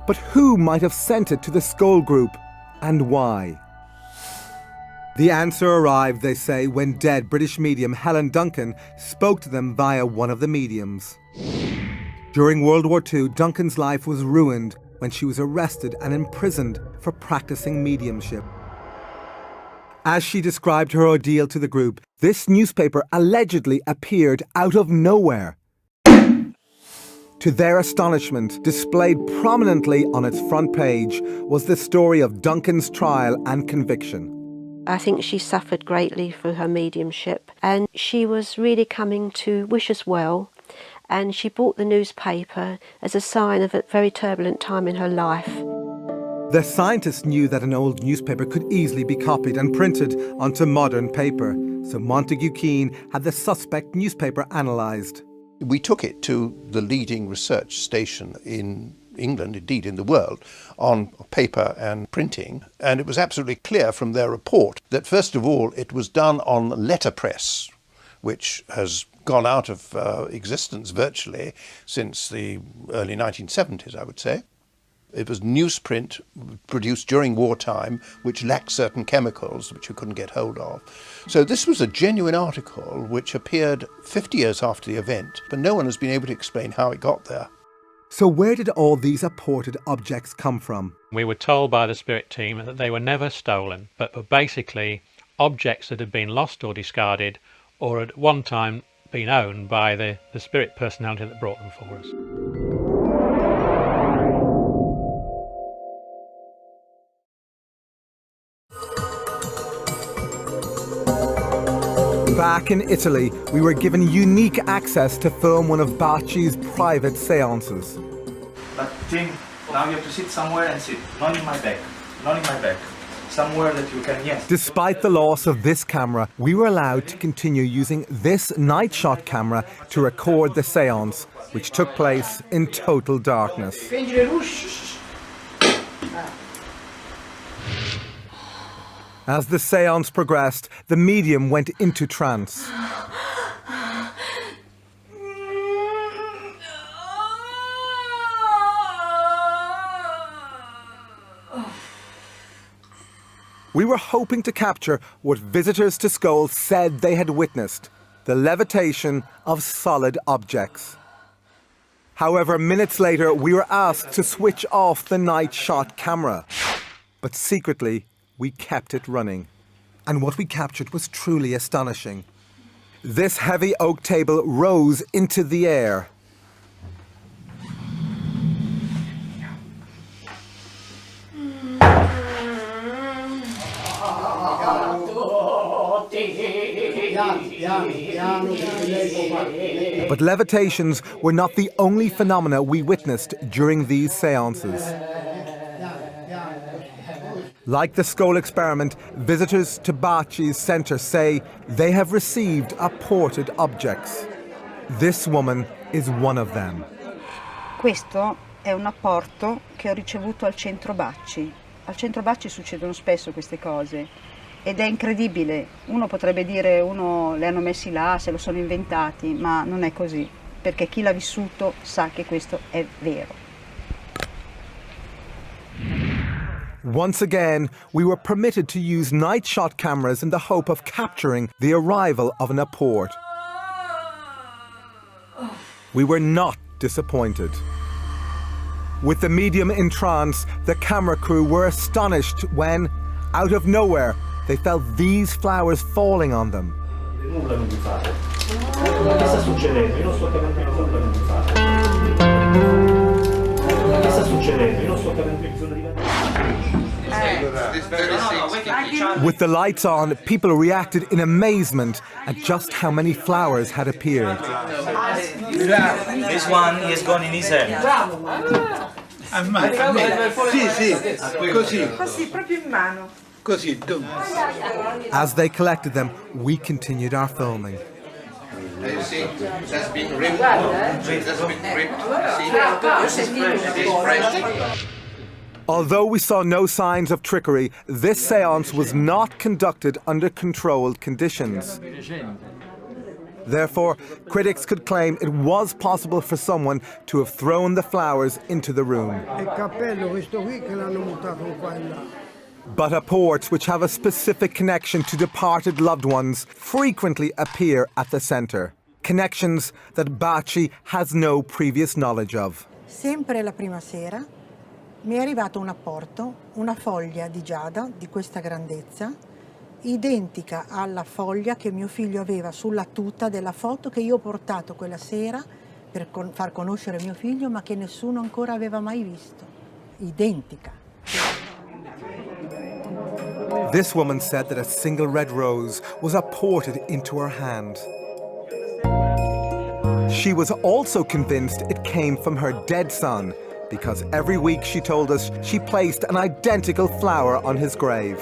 But who might have sent it to the Skull Group, and why? The answer arrived, they say, when dead British medium Helen Duncan spoke to them via one of the mediums. During World War II, Duncan's life was ruined when she was arrested and imprisoned for practicing mediumship. As she described her ordeal to the group, this newspaper allegedly appeared out of nowhere. To their astonishment, displayed prominently on its front page was the story of Duncan's trial and conviction. I think she suffered greatly through her mediumship, and she was really coming to wish us well, and she bought the newspaper as a sign of a very turbulent time in her life. The scientists knew that an old newspaper could easily be copied and printed onto modern paper, so Montague Keane had the suspect newspaper analysed. We took it to the leading research station in England, indeed in the world, on paper and printing, and it was absolutely clear from their report that first of all it was done on letterpress, which has gone out of existence virtually since the early 1970s, I would say. It was newsprint produced during wartime, which lacked certain chemicals which you couldn't get hold of. So this was a genuine article which appeared 50 years after the event, but no one has been able to explain how it got there. So where did all these apported objects come from? We were told by the spirit team that they were never stolen, but were basically objects that had been lost or discarded, or at one time been owned by the spirit personality that brought them for us. Back in Italy, we were given unique access to film one of Bacci's private seances. But Tim, now you have to sit somewhere and sit. Not in my back. Not in my back. Somewhere that you can, yes. Despite the loss of this camera, we were allowed to continue using this night shot camera to record the seance, which took place in total darkness. As the seance progressed, the medium went into trance. We were hoping to capture what visitors to Skull said they had witnessed, the levitation of solid objects. However, minutes later, we were asked to switch off the night shot camera. But secretly, we kept it running. And what we captured was truly astonishing. This heavy oak table rose into the air. But levitations were not the only phenomena we witnessed during these seances. Like the skull experiment, visitors to Bacci's centre say they have received apported objects. This woman is one of them. Questo è un apporto che ho ricevuto al centro Bacci. Al centro Bacci succedono spesso queste cose ed è incredibile. Uno potrebbe dire uno le hanno messi là, se lo sono inventati, ma non è così, perché chi l'ha vissuto sa che questo è vero. Once again, we were permitted to use night shot cameras in the hope of capturing the arrival of an apport. We were not disappointed. With the medium in trance, the camera crew were astonished when, out of nowhere, they felt these flowers falling on them. Nulla non vi fate. Che sta succedendo? Io non sto capendo nulla non vi fate. Che sta succedendo? Io non sto capendo bisogno di With the lights on, people reacted in amazement at just how many flowers had appeared. This one is gone in his hand. Sì, così, proprio in mano. Così. As they collected them, we continued our filming. You see, that's been ripped. That's been ripped. See, it is fresh. Although we saw no signs of trickery, this séance was not conducted under controlled conditions. Therefore, critics could claim it was possible for someone to have thrown the flowers into the room. But apports which have a specific connection to departed loved ones frequently appear at the centre. Connections that Bacci has no previous knowledge of. Sempre la prima sera mi è arrivato un apporto, una foglia di giada di questa grandezza, identica alla foglia che mio figlio aveva sulla tuta della foto che io ho portato quella sera per far conoscere mio figlio, ma che nessuno ancora aveva mai visto. Identica. This woman said that a single red rose was apported into her hand. She was also convinced it came from her dead son, because every week, she told us, she placed an identical flower on his grave.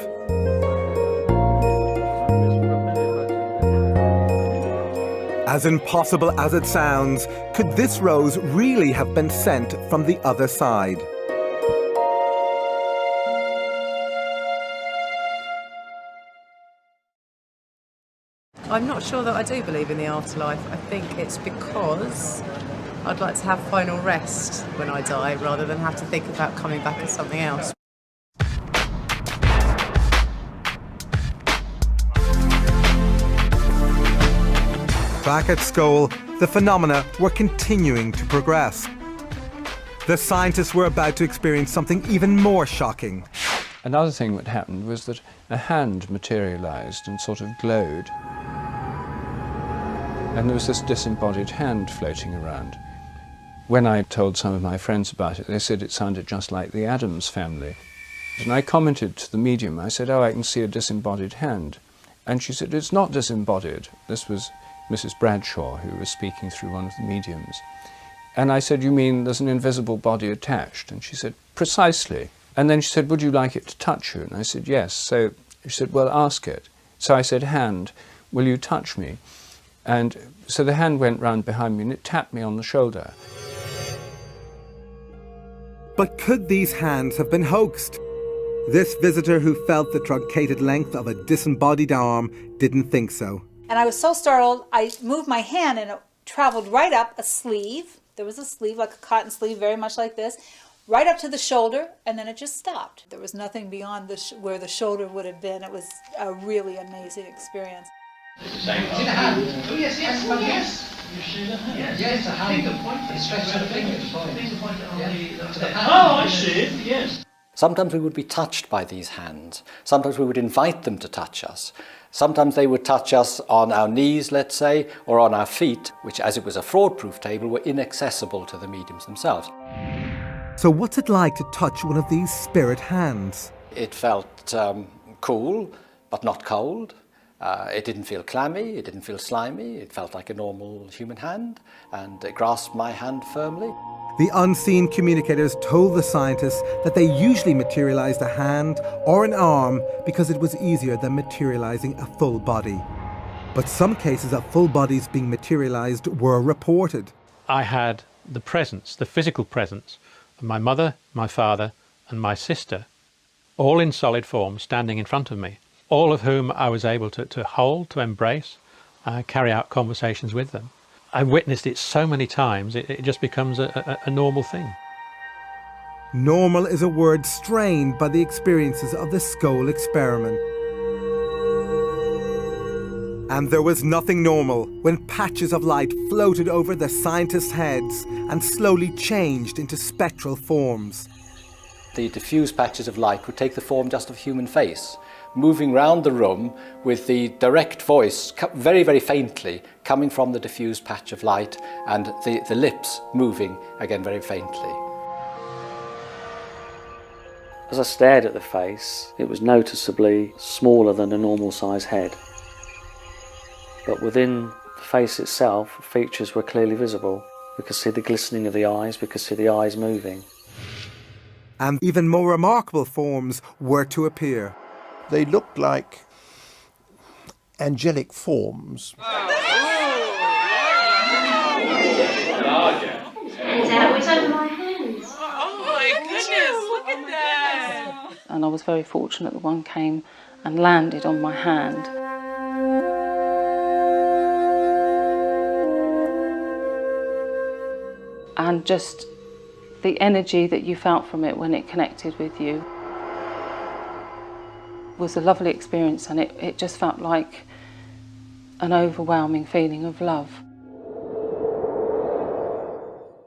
As impossible as it sounds, could this rose really have been sent from the other side? I'm not sure that I do believe in the afterlife. I think it's because I'd like to have final rest when I die rather than have to think about coming back as something else. Back at school, the phenomena were continuing to progress. The scientists were about to experience something even more shocking. Another thing that happened was that a hand materialized and sort of glowed. And there was this disembodied hand floating around. When I told some of my friends about it, they said it sounded just like the Addams Family. And I commented to the medium, I said, oh, I can see a disembodied hand. And she said, it's not disembodied. This was Mrs. Bradshaw, who was speaking through one of the mediums. And I said, you mean there's an invisible body attached? And she said, precisely. And then she said, would you like it to touch you? And I said, yes. So she said, well, ask it. So I said, hand, will you touch me? And so the hand went round behind me and it tapped me on the shoulder. But could these hands have been hoaxed? This visitor who felt the truncated length of a disembodied arm didn't think so. And I was so startled, I moved my hand and it traveled right up a sleeve. There was a sleeve, like a cotton sleeve, very much like this, right up to the shoulder, and then it just stopped. There was nothing beyond where the shoulder would have been. It was a really amazing experience. See the hand? Oh, yes, yes, oh, yes. You see the hand? Yes, yes, the hand. Finger pointing. Stretch the finger pointing on to the hand. Oh, I see it, yes. Sometimes we would be touched by these hands. Sometimes we would invite them to touch us. Sometimes they would touch us on our knees, let's say, or on our feet, which, as it was a fraud-proof table, were inaccessible to the mediums themselves. So what's it like to touch one of these spirit hands? It felt cool, but not cold. It didn't feel clammy, it didn't feel slimy, it felt like a normal human hand, and it grasped my hand firmly. The unseen communicators told the scientists that they usually materialized a hand or an arm because it was easier than materializing a full body. But some cases of full bodies being materialized were reported. I had the presence, the physical presence, of my mother, my father, and my sister, all in solid form, standing in front of me, all of whom I was able to hold, to embrace, carry out conversations with them. I witnessed it so many times, it just becomes a normal thing. Normal is a word strained by the experiences of the skull experiment. And there was nothing normal when patches of light floated over the scientists' heads and slowly changed into spectral forms. The diffuse patches of light would take the form just of a human face, moving round the room with the direct voice very, very faintly coming from the diffused patch of light, and the lips moving again very faintly. As I stared at the face, it was noticeably smaller than a normal size head. But within the face itself, features were clearly visible. We could see the glistening of the eyes, we could see the eyes moving. And even more remarkable forms were to appear. They looked like angelic forms. That was over my hands. Oh my goodness, look at that! And I was very fortunate that one came and landed on my hand. And just the energy that you felt from it when it connected with you was a lovely experience, and it just felt like an overwhelming feeling of love.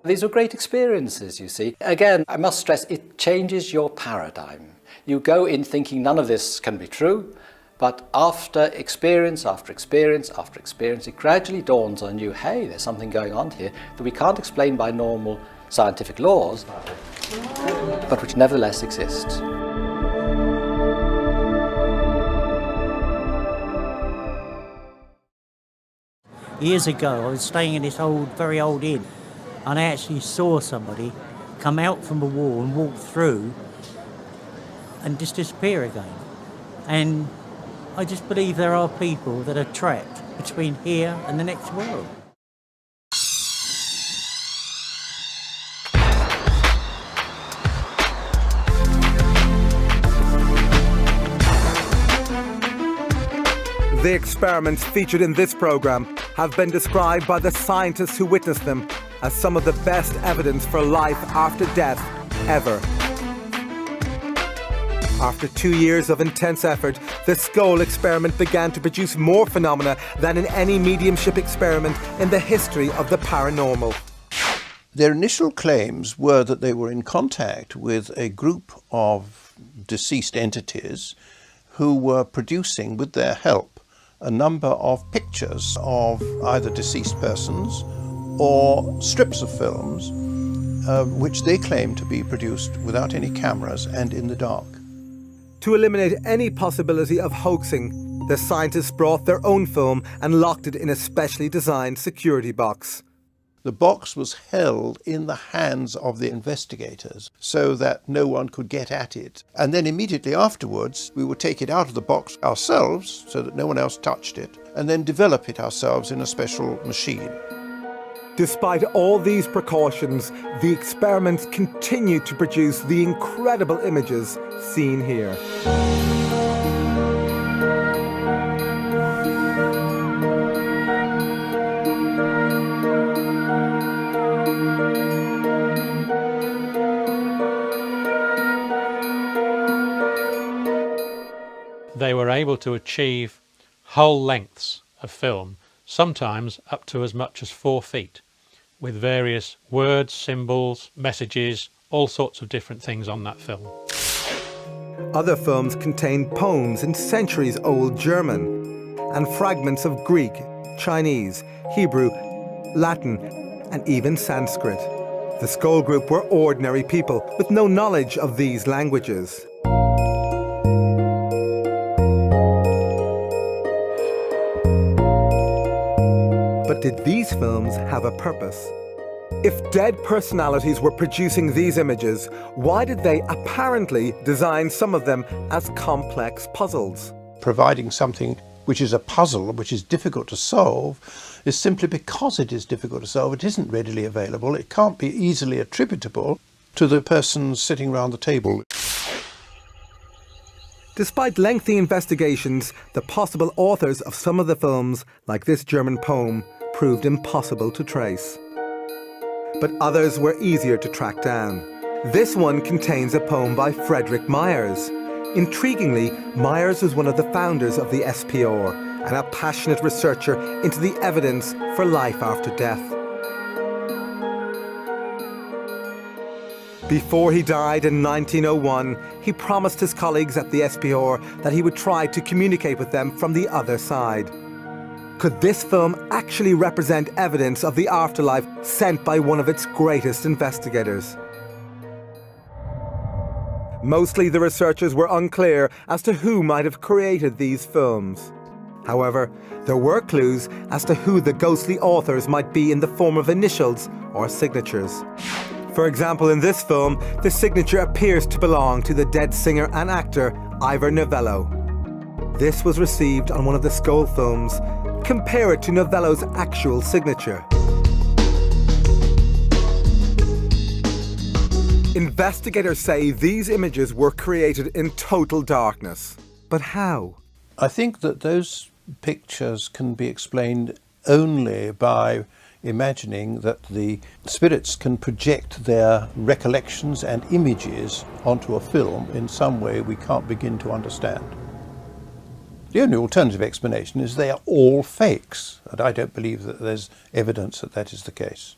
These were great experiences, you see. Again, I must stress, it changes your paradigm. You go in thinking none of this can be true, but after experience after experience after experience, it gradually dawns on you, hey, there's something going on here that we can't explain by normal scientific laws, but which nevertheless exists. Years ago, I was staying in this very old inn, and I actually saw somebody come out from a wall and walk through and just disappear again. And I just believe there are people that are trapped between here and the next world. The experiments featured in this program have been described by the scientists who witnessed them as some of the best evidence for life after death ever. After 2 years of intense effort, the skull experiment began to produce more phenomena than in any mediumship experiment in the history of the paranormal. Their initial claims were that they were in contact with a group of deceased entities who were producing, with their help, a number of pictures of either deceased persons or strips of films, which they claimed to be produced without any cameras and in the dark. To eliminate any possibility of hoaxing, the scientists brought their own film and locked it in a specially designed security box. The box was held in the hands of the investigators so that no one could get at it. And then immediately afterwards, we would take it out of the box ourselves so that no one else touched it, and then develop it ourselves in a special machine. Despite all these precautions, the experiments continued to produce the incredible images seen here. They were able to achieve whole lengths of film, sometimes up to as much as 4 feet, with various words, symbols, messages, all sorts of different things on that film. Other films contained poems in centuries-old German and fragments of Greek, Chinese, Hebrew, Latin, and even Sanskrit. The Skull Group were ordinary people with no knowledge of these languages. But did these films have a purpose? If dead personalities were producing these images, why did they apparently design some of them as complex puzzles? Providing something which is a puzzle, which is difficult to solve, is simply because it is difficult to solve. It isn't readily available. It can't be easily attributable to the person sitting around the table. Despite lengthy investigations, the possible authors of some of the films, like this German poem, proved impossible to trace. But others were easier to track down. This one contains a poem by Frederick Myers. Intriguingly, Myers was one of the founders of the SPR and a passionate researcher into the evidence for life after death. Before he died in 1901, he promised his colleagues at the SPR that he would try to communicate with them from the other side. Could this film actually represent evidence of the afterlife sent by one of its greatest investigators? Mostly the researchers were unclear as to who might have created these films. However, there were clues as to who the ghostly authors might be in the form of initials or signatures. For example, in this film, the signature appears to belong to the dead singer and actor Ivor Novello. This was received on one of the Skoll films. Compare it to Novello's actual signature. Investigators say these images were created in total darkness. But how? I think that those pictures can be explained only by imagining that the spirits can project their recollections and images onto a film in some way we can't begin to understand. The only alternative explanation is they are all fakes, and I don't believe that there's evidence that that is the case.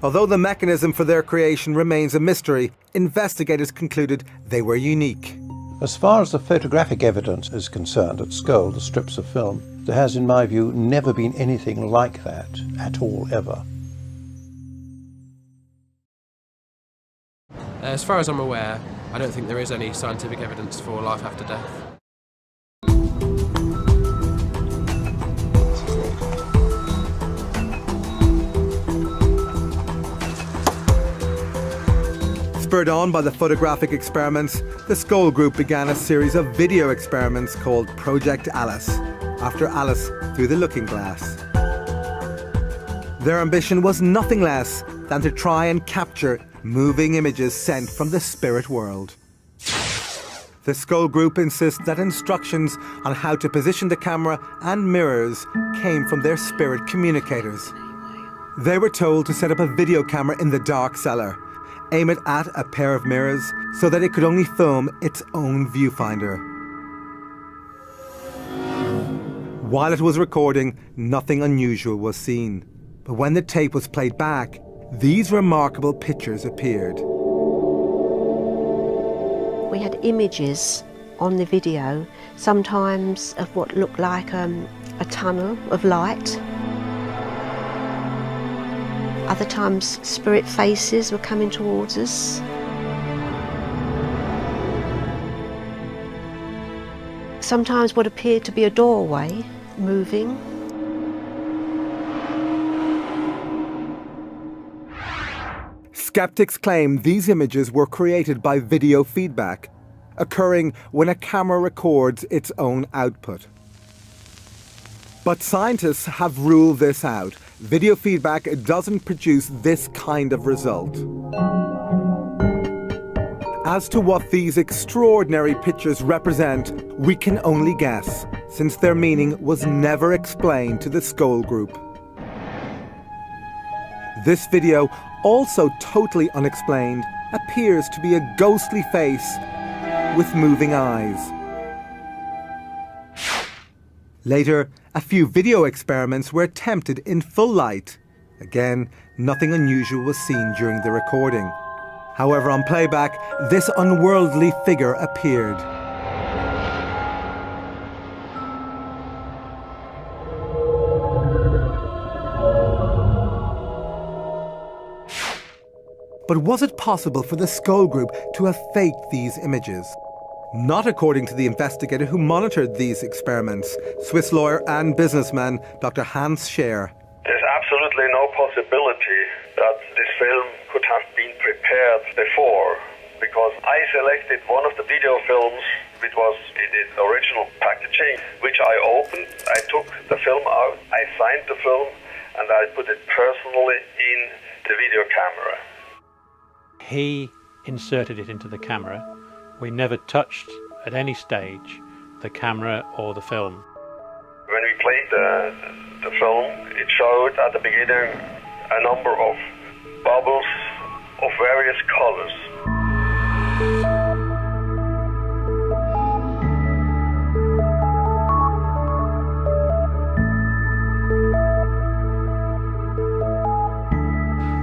Although the mechanism for their creation remains a mystery, investigators concluded they were unique. As far as the photographic evidence is concerned at Skoll, the strips of film, there has, in my view, never been anything like that at all, ever. As far as I'm aware, I don't think there is any scientific evidence for life after death. Spurred on by the photographic experiments, the Skoll group began a series of video experiments called Project Alice, after Alice through the looking glass. Their ambition was nothing less than to try and capture moving images sent from the spirit world. The Skoll group insists that instructions on how to position the camera and mirrors came from their spirit communicators. They were told to set up a video camera in the dark cellar, aim it at a pair of mirrors so that it could only film its own viewfinder. While it was recording, nothing unusual was seen. But when the tape was played back, these remarkable pictures appeared. We had images on the video, sometimes of what looked like a tunnel of light. Other times, spirit faces were coming towards us. Sometimes what appeared to be a doorway moving. Skeptics claim these images were created by video feedback, occurring when a camera records its own output. But scientists have ruled this out. Video feedback doesn't produce this kind of result. As to what these extraordinary pictures represent, we can only guess, since their meaning was never explained to the Skoll group. This video, also totally unexplained, appears to be a ghostly face with moving eyes. Later, a few video experiments were attempted in full light. Again, nothing unusual was seen during the recording. However, on playback, this unworldly figure appeared. But was it possible for the Skoll group to have faked these images? Not according to the investigator who monitored these experiments, Swiss lawyer and businessman Dr. Hans Scher. There's absolutely no possibility that this film could have been prepared before, because I selected one of the video films which was in its original packaging, which I opened. I took the film out, I signed the film, and I put it personally in the video camera. He inserted it into the camera. We never touched at any stage the camera or the film. When we played the film, it showed at the beginning a number of bubbles of various colors.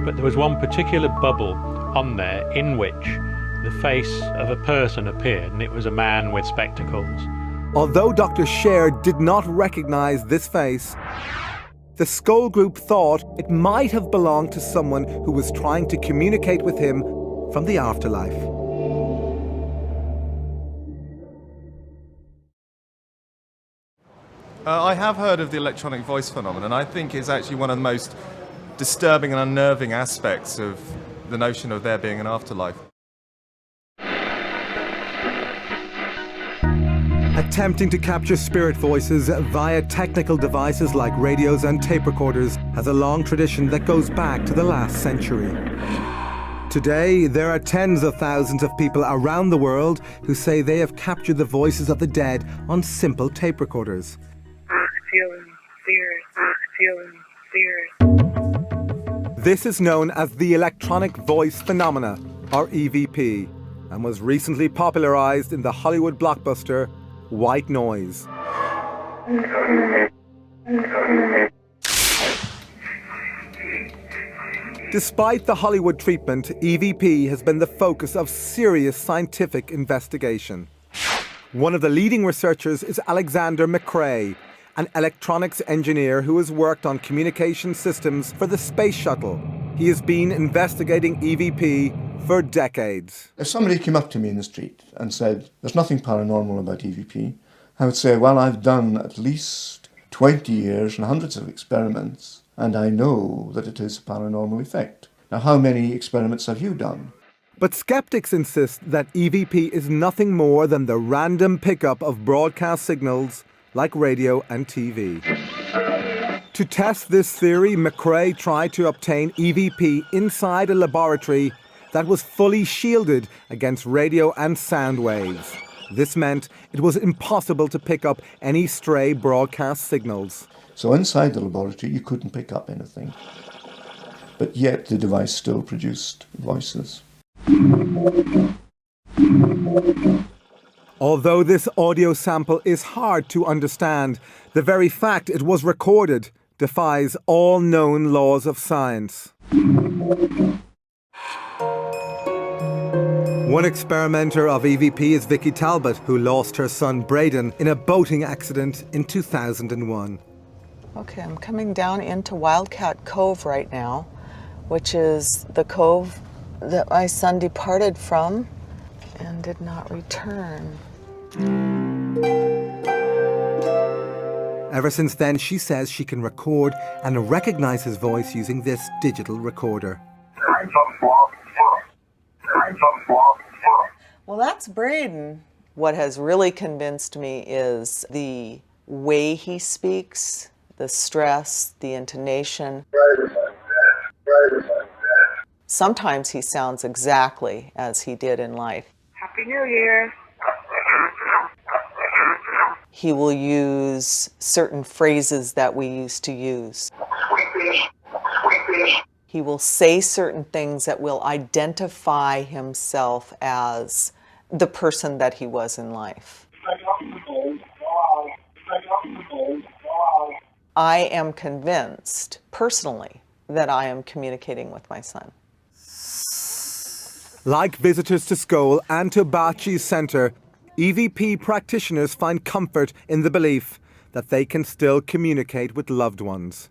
But there was one particular bubble on there in which the face of a person appeared, and it was a man with spectacles. Although Dr. Scher did not recognize this face, the Skoll group thought it might have belonged to someone who was trying to communicate with him from the afterlife. I have heard of the electronic voice phenomenon. I think it's actually one of the most disturbing and unnerving aspects of the notion of there being an afterlife. Attempting to capture spirit voices via technical devices like radios and tape recorders has a long tradition that goes back to the last century. Today, there are tens of thousands of people around the world who say they have captured the voices of the dead on simple tape recorders. This is known as the electronic voice phenomena, or EVP, and was recently popularized in the Hollywood blockbuster White Noise. Despite the Hollywood treatment, EVP has been the focus of serious scientific investigation. One of the leading researchers is Alexander McCrae, an electronics engineer who has worked on communication systems for the space shuttle. He has been investigating EVP for decades. If somebody came up to me in the street and said, there's nothing paranormal about EVP, I would say, well, I've done at least 20 years and hundreds of experiments, and I know that it is a paranormal effect. Now, how many experiments have you done? But skeptics insist that EVP is nothing more than the random pickup of broadcast signals like radio and TV. To test this theory, McCrae tried to obtain EVP inside a laboratory that was fully shielded against radio and sound waves. This meant it was impossible to pick up any stray broadcast signals. So inside the laboratory, you couldn't pick up anything. But yet the device still produced voices. Although this audio sample is hard to understand, the very fact it was recorded defies all known laws of science. One experimenter of EVP is Vicky Talbot, who lost her son Braden in a boating accident in 2001. Okay, I'm coming down into Wildcat Cove right now, which is the cove that my son departed from and did not return. Ever since then, she says she can record and recognize his voice using this digital recorder. Well, that's Braden. What has really convinced me is the way he speaks, the stress, the intonation. Sometimes he sounds exactly as he did in life. Happy New Year. He will use certain phrases that we used to use. He will say certain things that will identify himself as the person that he was in life. I am convinced, personally, that I am communicating with my son. Like visitors to Skoll and to Bachi's centre, EVP practitioners find comfort in the belief that they can still communicate with loved ones.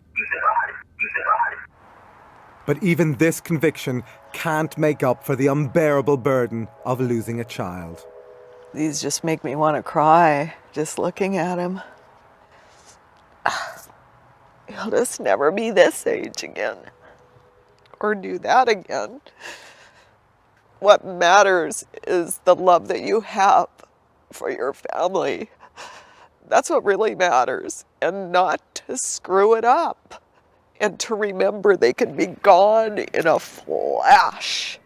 But even this conviction can't make up for the unbearable burden of losing a child. These just make me want to cry, just looking at him. You'll just never be this age again or do that again. What matters is the love that you have for your family. That's what really matters, and not to screw it up, and to remember they can be gone in a flash.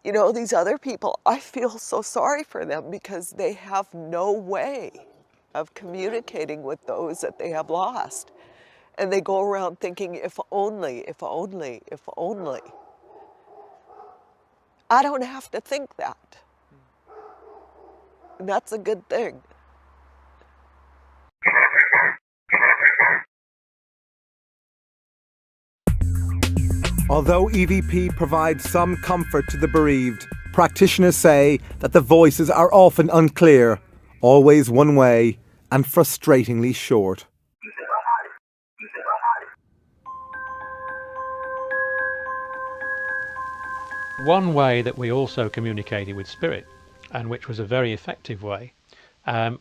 You know, these other people, I feel so sorry for them because they have no way of communicating with those that they have lost. And they go around thinking, if only, if only, if only. I don't have to think that. And that's a good thing. Although EVP provides some comfort to the bereaved, practitioners say that the voices are often unclear, always one way, and frustratingly short. One way that we also communicated with spirit, and which was a very effective way,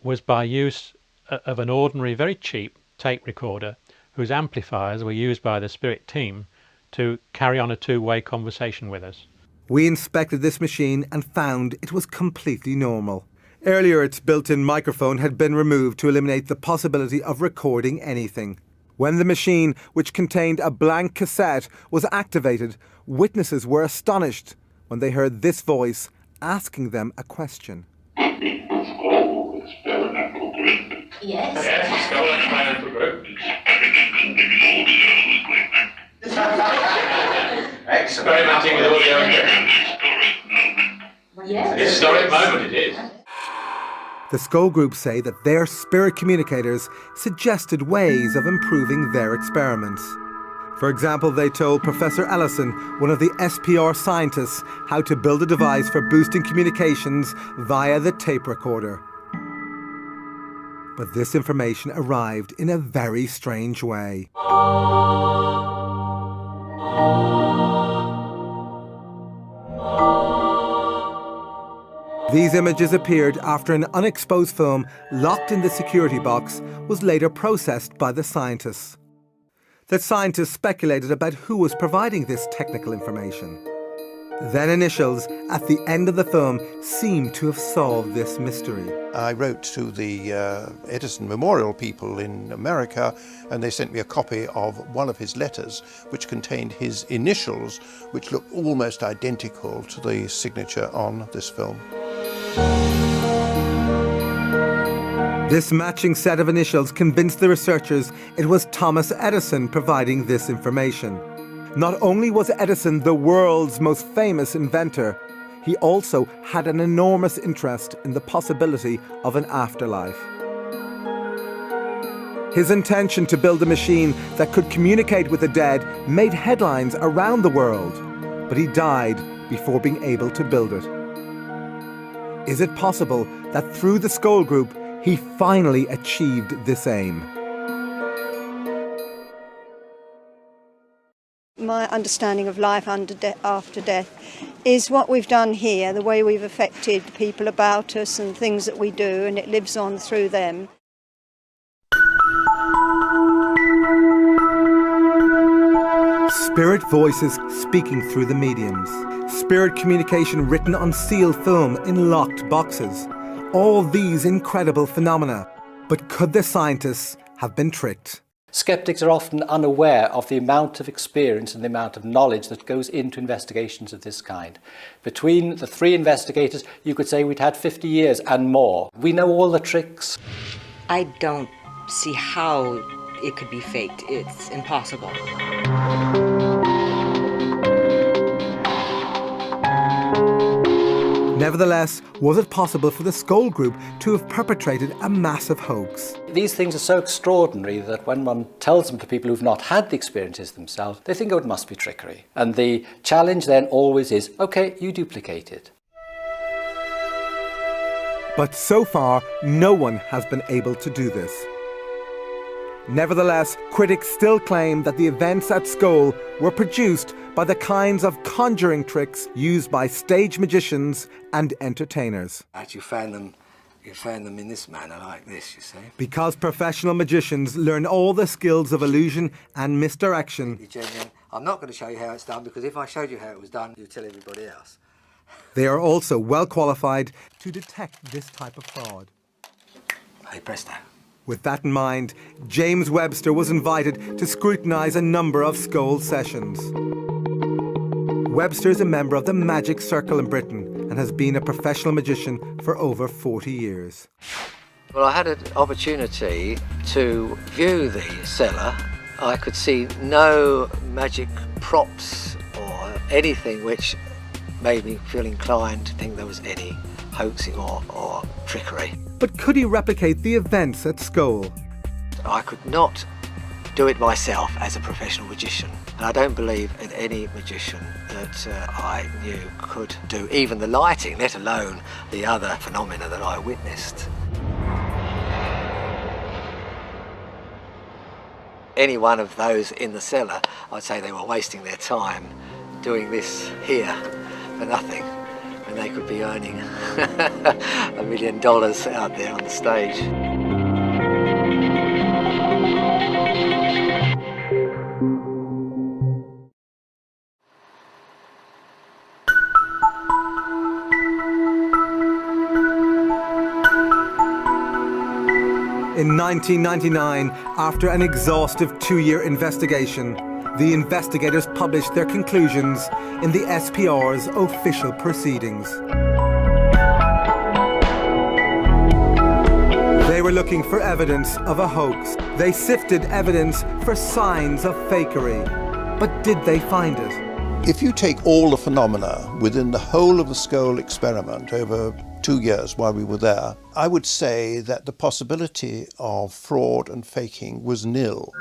was by use of an ordinary, very cheap tape recorder whose amplifiers were used by the spirit team to carry on a two-way conversation with us. We inspected this machine and found it was completely normal. Earlier, its built-in microphone had been removed to eliminate the possibility of recording anything. When the machine, which contained a blank cassette, was activated, witnesses were astonished when they heard this voice asking them a question. Yes. Experimenting with audio. Yes. Historic moment it is. The Skull Group say that their spirit communicators suggested ways of improving their experiments. For example, they told Professor Ellison, one of the SPR scientists, how to build a device for boosting communications via the tape recorder. But this information arrived in a very strange way. These images appeared after an unexposed film locked in the security box was later processed by the scientists. The scientists speculated about who was providing this technical information. Then initials at the end of the film seemed to have solved this mystery. I wrote to the Edison Memorial people in America, and they sent me a copy of one of his letters, which contained his initials, which looked almost identical to the signature on this film. This matching set of initials convinced the researchers it was Thomas Edison providing this information. Not only was Edison the world's most famous inventor, he also had an enormous interest in the possibility of an afterlife. His intention to build a machine that could communicate with the dead made headlines around the world, but he died before being able to build it. Is it possible that through the Skull Group, he finally achieved this aim? My understanding of life after death is what we've done here, the way we've affected the people about us and things that we do, and it lives on through them. Spirit voices speaking through the mediums. Spirit communication written on sealed film in locked boxes. All these incredible phenomena. But could the scientists have been tricked? Skeptics are often unaware of the amount of experience and the amount of knowledge that goes into investigations of this kind. Between the three investigators, you could say we'd had 50 years and more. We know all the tricks. I don't see how it could be faked. It's impossible. Nevertheless, was it possible for the Skull Group to have perpetrated a massive hoax? These things are so extraordinary that when one tells them to people who've not had the experiences themselves, they think, oh, it must be trickery. And the challenge then always is, okay, you duplicate it. But so far, no one has been able to do this. Nevertheless, critics still claim that the events at Skull were produced by the kinds of conjuring tricks used by stage magicians and entertainers. You find them You found them in this manner like this, you see. Because professional magicians learn all the skills of illusion and misdirection, Genuine. I'm not going to show you how it's done, because if I showed you how it was done, you'd tell everybody else. they are also well qualified to detect this type of fraud. Hey, presto. With that in mind, James Webster was invited to scrutinise a number of Skoll sessions. Webster is a member of the Magic Circle in Britain and has been a professional magician for over 40 years. Well, I had an opportunity to view the cellar. I could see no magic props or anything which made me feel inclined to think there was any hoaxing or trickery. But could he replicate the events at Skoll? I could not do it myself as a professional magician. And I don't believe in any magician that I knew could do even the lighting, let alone the other phenomena that I witnessed. Any one of those in the cellar, I'd say they were wasting their time doing this here for nothing, when they could be earning $1 million out there on the stage. In 1999, after an exhaustive 2-year investigation, the investigators published their conclusions in the SPR's official proceedings. They were looking for evidence of a hoax. They sifted evidence for signs of fakery. But did they find it? If you take all the phenomena within the whole of the Skoll experiment over 2 years while we were there, I would say that the possibility of fraud and faking was nil.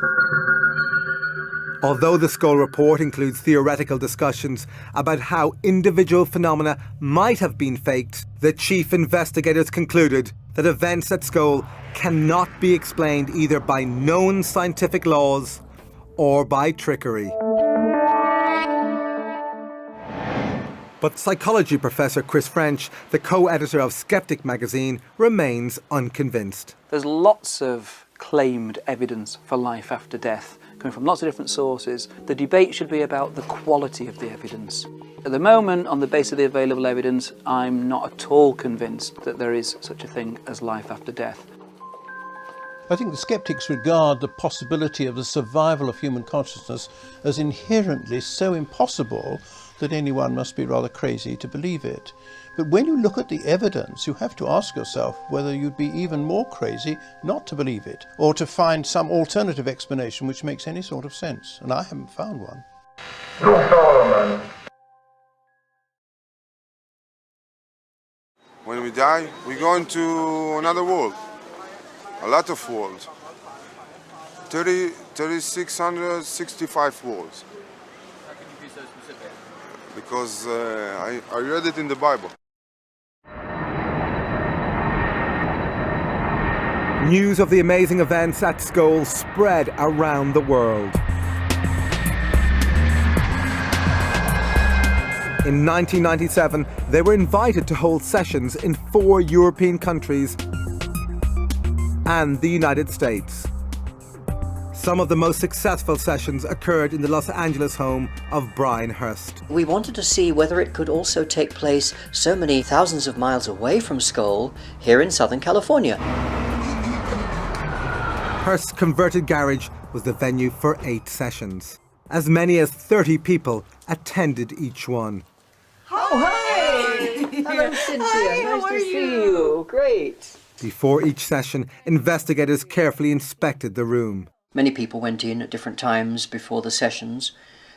Although the Skoll report includes theoretical discussions about how individual phenomena might have been faked, the chief investigators concluded that events at Skoll cannot be explained either by known scientific laws or by trickery. But psychology professor Chris French, the co-editor of Skeptic magazine, remains unconvinced. There's lots of claimed evidence for life after death coming from lots of different sources. The debate should be about the quality of the evidence. At the moment, on the basis of the available evidence, I'm not at all convinced that there is such a thing as life after death. I think the skeptics regard the possibility of the survival of human consciousness as inherently so impossible that anyone must be rather crazy to believe it. But when you look at the evidence, you have to ask yourself whether you'd be even more crazy not to believe it, or to find some alternative explanation which makes any sort of sense. And I haven't found one. When we die, we go into another world. A lot of worlds. 3,665 worlds. How can you be so specific? Because I read it in the Bible. News of the amazing events at Skoll spread around the world. In 1997, they were invited to hold sessions in 4 European countries and the United States. Some of the most successful sessions occurred in the Los Angeles home of Brian Hurst. We wanted to see whether it could also take place so many thousands of miles away from Skoll, here in Southern California. Hurst's converted garage was the venue for 8 sessions. As many as 30 people attended each one. Oh, hi! Hello, Cynthia. Hi, nice how to are see you? you. Great. Before each session, investigators carefully inspected the room. Many people went in at different times before the sessions,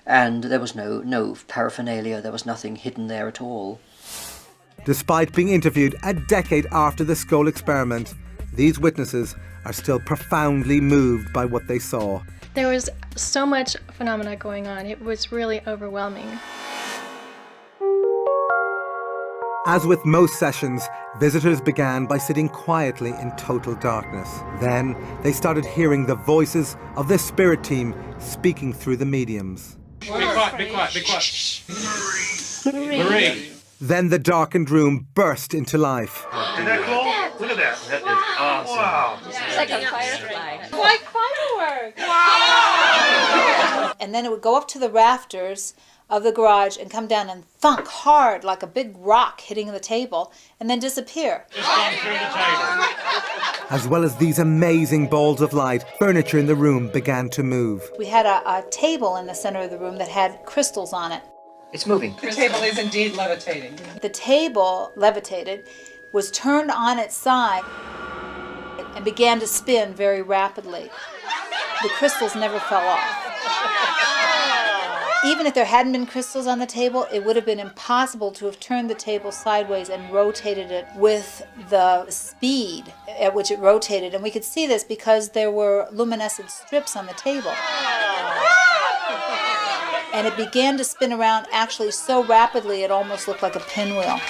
and there was no paraphernalia, there was nothing hidden there at all. Despite being interviewed a decade after the Skoll experiment, these witnesses are still profoundly moved by what they saw. There was so much phenomena going on, it was really overwhelming. As with most sessions, visitors began by sitting quietly in total darkness. Then they started hearing the voices of the spirit team speaking through the mediums. Be quiet, be quiet, be quiet. Marie. Then the darkened room burst into life. Is that cool? Look at that. That is awesome. Wow. It's like a firefly. Like fireworks. Wow. And then it would go up to the rafters of the garage and come down and thunk hard like a big rock hitting the table and then disappear. Just gone through the table. As well as these amazing balls of light, furniture in the room began to move. We had a table in the center of the room that had crystals on it. It's moving. The table is indeed levitating. The table levitated, was turned on its side, and began to spin very rapidly. The crystals never fell off. Even if there hadn't been crystals on the table, it would have been impossible to have turned the table sideways and rotated it with the speed at which it rotated. And we could see this because there were luminescent strips on the table. And it began to spin around actually so rapidly it almost looked like a pinwheel.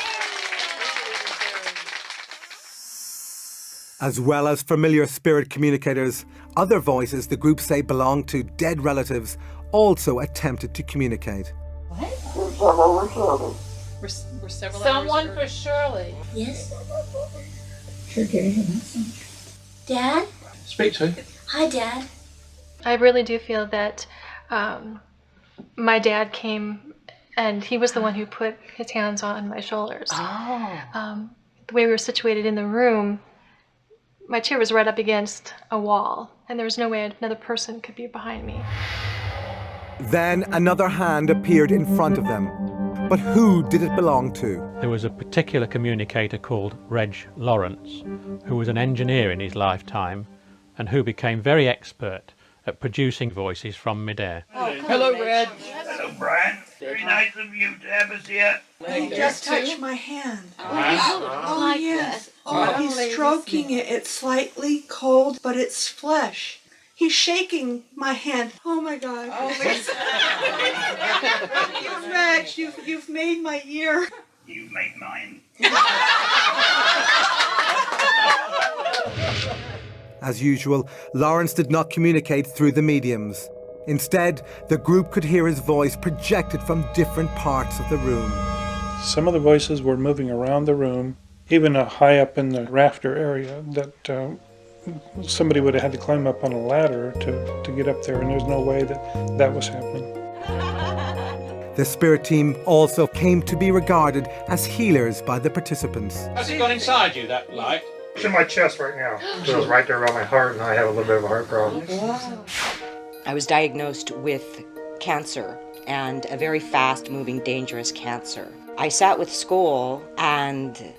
As well as familiar spirit communicators, other voices the group say belong to dead relatives also attempted to communicate. We're several Someone for Shirley. Yes? Sure, Dad? Speak to him. Hi, Dad. I really do feel that my dad came and he was the one who put his hands on my shoulders. The way we were situated in the room, my chair was right up against a wall and there was no way another person could be behind me. Then another hand appeared in front of them. But who did it belong to? There was a particular communicator called Reg Lawrence, who was an engineer in his lifetime and who became very expert at producing voices from midair. Hello, Red. Hello, Brian. Very nice of you to have us here. He just touched my hand. Oh, yes. Oh, he's stroking it. It's slightly cold, but it's flesh. He's shaking my hand. Oh my God. Reg, you've made my year. You made mine. As usual, Lawrence did not communicate through the mediums. Instead, the group could hear his voice projected from different parts of the room. Some of the voices were moving around the room, even high up in the rafter area that somebody would have had to climb up on a ladder to get up there, and there's no way that was happening. The spirit team also came to be regarded as healers by the participants. Has it gone inside you, that light? It's in my chest right now. It goes right there around my heart, and I have a little bit of a heart problem. I was diagnosed with cancer, and a very fast-moving, dangerous cancer. I sat with school, and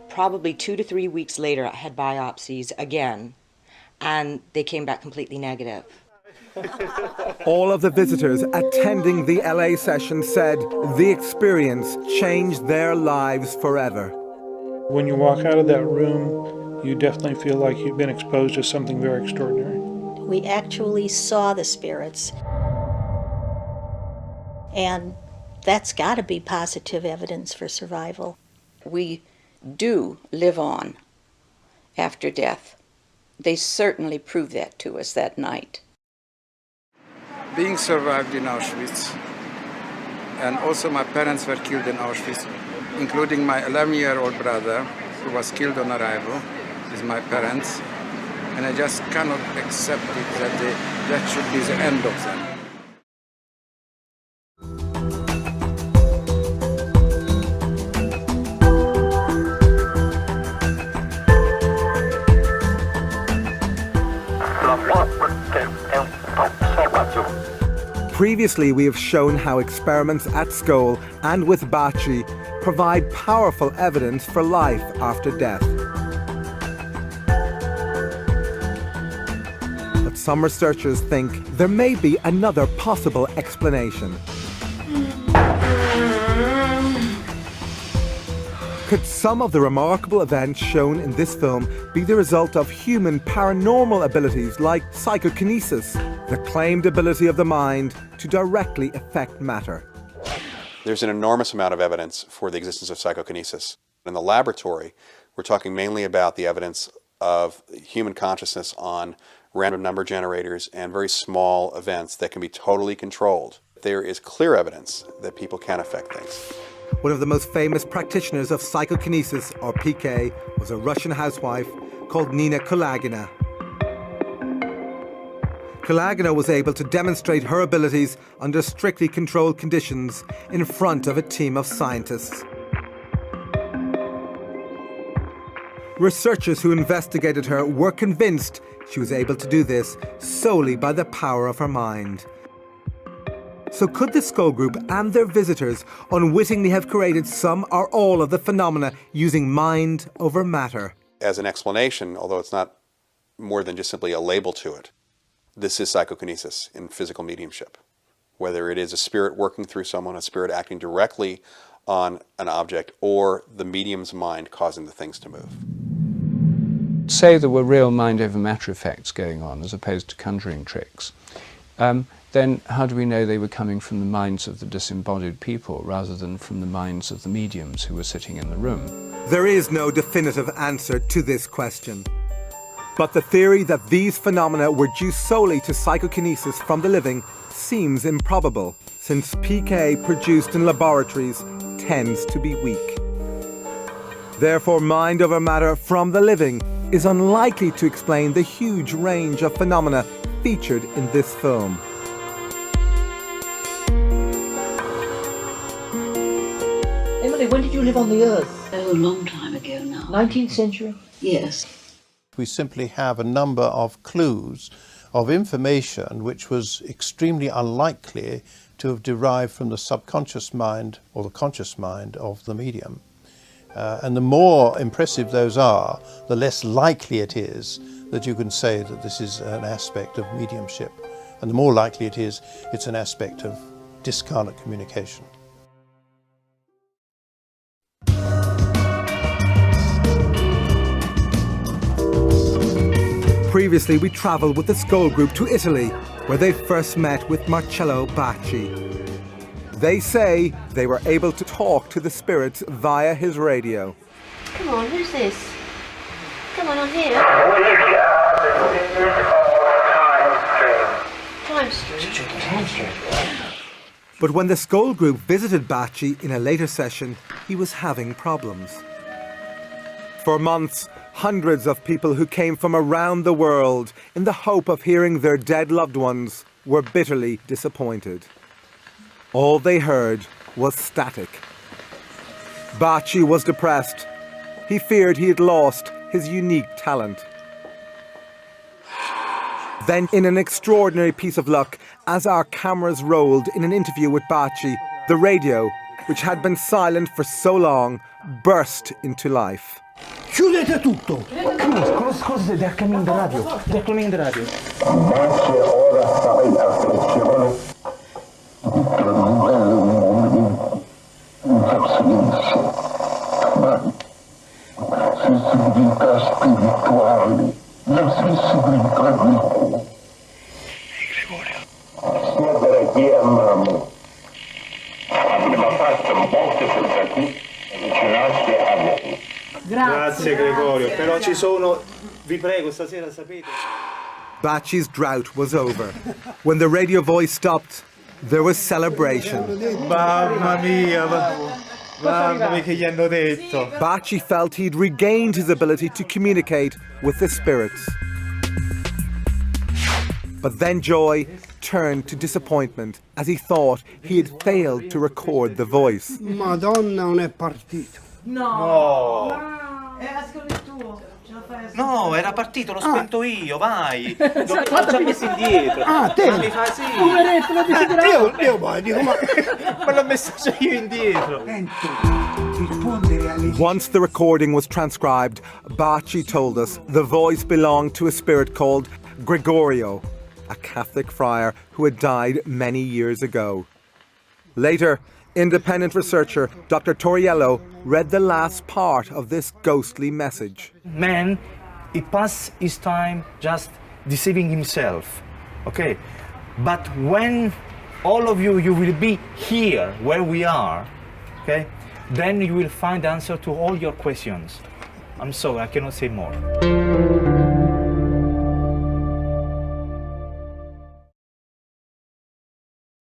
probably 2 to 3 weeks later, I had biopsies again, and they came back completely negative. All of the visitors attending the LA session said the experience changed their lives forever. When you walk out of that room, you definitely feel like you've been exposed to something very extraordinary. We actually saw the spirits. And that's got to be positive evidence for survival. We do live on after death. They certainly proved that to us that night. Being survived in Auschwitz, and also my parents were killed in Auschwitz, including my 11-year-old brother, who was killed on arrival with my parents, and I just cannot accept it that that should be the end of them. Previously, we have shown how experiments at Skoll and with Bachi provide powerful evidence for life after death. But some researchers think there may be another possible explanation. Could some of the remarkable events shown in this film be the result of human paranormal abilities like psychokinesis, the claimed ability of the mind to directly affect matter? There's an enormous amount of evidence for the existence of psychokinesis. In the laboratory, we're talking mainly about the evidence of human consciousness on random number generators and very small events that can be totally controlled. There is clear evidence that people can affect things. One of the most famous practitioners of psychokinesis, or PK, was a Russian housewife called Nina Kulagina. Kulagina was able to demonstrate her abilities under strictly controlled conditions in front of a team of scientists. Researchers who investigated her were convinced she was able to do this solely by the power of her mind. So could the Skull Group and their visitors unwittingly have created some or all of the phenomena using mind over matter? As an explanation, although it's not more than just simply a label to it, this is psychokinesis in physical mediumship. Whether it is a spirit working through someone, a spirit acting directly on an object, or the medium's mind causing the things to move. Say there were real mind over matter effects going on as opposed to conjuring tricks, then how do we know they were coming from the minds of the disembodied people rather than from the minds of the mediums who were sitting in the room? There is no definitive answer to this question. But the theory that these phenomena were due solely to psychokinesis from the living seems improbable, since PK produced in laboratories tends to be weak. Therefore, mind over matter from the living is unlikely to explain the huge range of phenomena featured in this film. Emily, when did you live on the Earth? Oh, a long time ago now. 19th century? Yes. We simply have a number of clues of information which was extremely unlikely to have derived from the subconscious mind or the conscious mind of the medium. And the more impressive those are, the less likely it is that you can say that this is an aspect of mediumship. And the more likely it is, it's an aspect of discarnate communication. Previously, we travelled with the Skull Group to Italy, where they first met with Marcello Bacci. They say they were able to talk to the spirits via his radio. Come on, who's this? Come on, I'm here. Time stream. But when the Skull Group visited Bacci in a later session, he was having problems. For months, hundreds of people who came from around the world in the hope of hearing their dead loved ones were bitterly disappointed. All they heard was static. Bacci was depressed. He feared he had lost his unique talent. Then, in an extraordinary piece of luck, as our cameras rolled in an interview with Bacci, the radio, which had been silent for so long, burst into life. Chiudete tutto! Cosa they're coming the radio. They're coming the radio. Grazie Gregorio, però ci sono, vi prego, stasera sapete. Bacci's drought was over. When the radio voice stopped, there was celebration. Mamma mia, mamma mia che gli hanno detto. Bacci felt he'd regained his ability to communicate with the spirits. But then joy turned to disappointment as he thought he had failed to record the voice. Madonna, non è partito. No. No, era partito, l'ho spento io, vai. L'ho già messo indietro. Ah, te? Mi fa sì. Poveretto, l'ho desiderato. Io poi dico, ma l'ho messo io indietro. Once the recording was transcribed, Bacci told us the voice belonged to a spirit called Gregorio, a Catholic friar who had died many years ago. Later, independent researcher Dr. Toriello read the last part of this ghostly message. Man, he passed his time just deceiving himself, okay? But when all of you will be here, where we are, okay? Then you will find the answer to all your questions. I'm sorry, I cannot say more.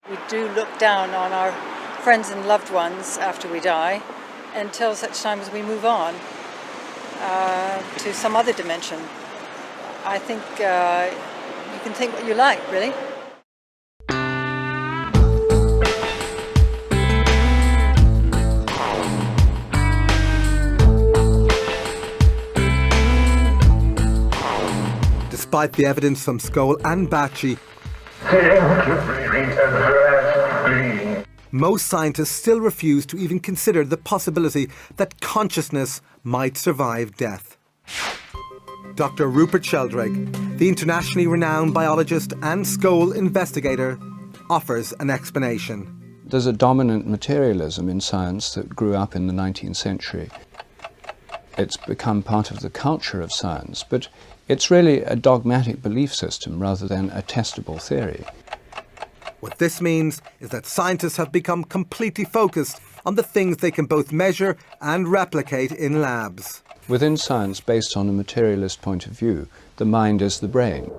We do look down on our friends and loved ones after we die, until such time as we move on to some other dimension. I think you can think what you like, really. Despite the evidence from Skoll and Bacci, most scientists still refuse to even consider the possibility that consciousness might survive death. Dr. Rupert Sheldrake, the internationally renowned biologist and Skoll investigator, offers an explanation. There's a dominant materialism in science that grew up in the 19th century. It's become part of the culture of science, but it's really a dogmatic belief system rather than a testable theory. What this means is that scientists have become completely focused on the things they can both measure and replicate in labs. Within science, based on a materialist point of view, the mind is the brain.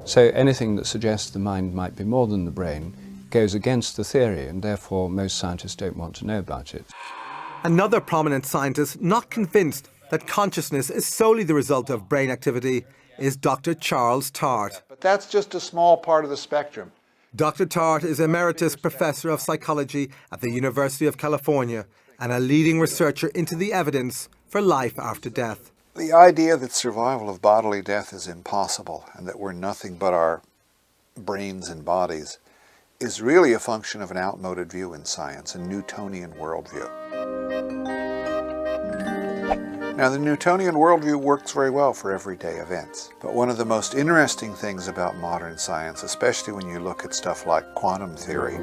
So anything that suggests the mind might be more than the brain goes against the theory, and therefore most scientists don't want to know about it. Another prominent scientist not convinced that consciousness is solely the result of brain activity is Dr. Charles Tart. But that's just a small part of the spectrum. Dr. Tart is Emeritus Professor of Psychology at the University of California and a leading researcher into the evidence for life after death. The idea that survival of bodily death is impossible and that we're nothing but our brains and bodies is really a function of an outmoded view in science, a Newtonian worldview. Now, the Newtonian worldview works very well for everyday events, but one of the most interesting things about modern science, especially when you look at stuff like quantum theory,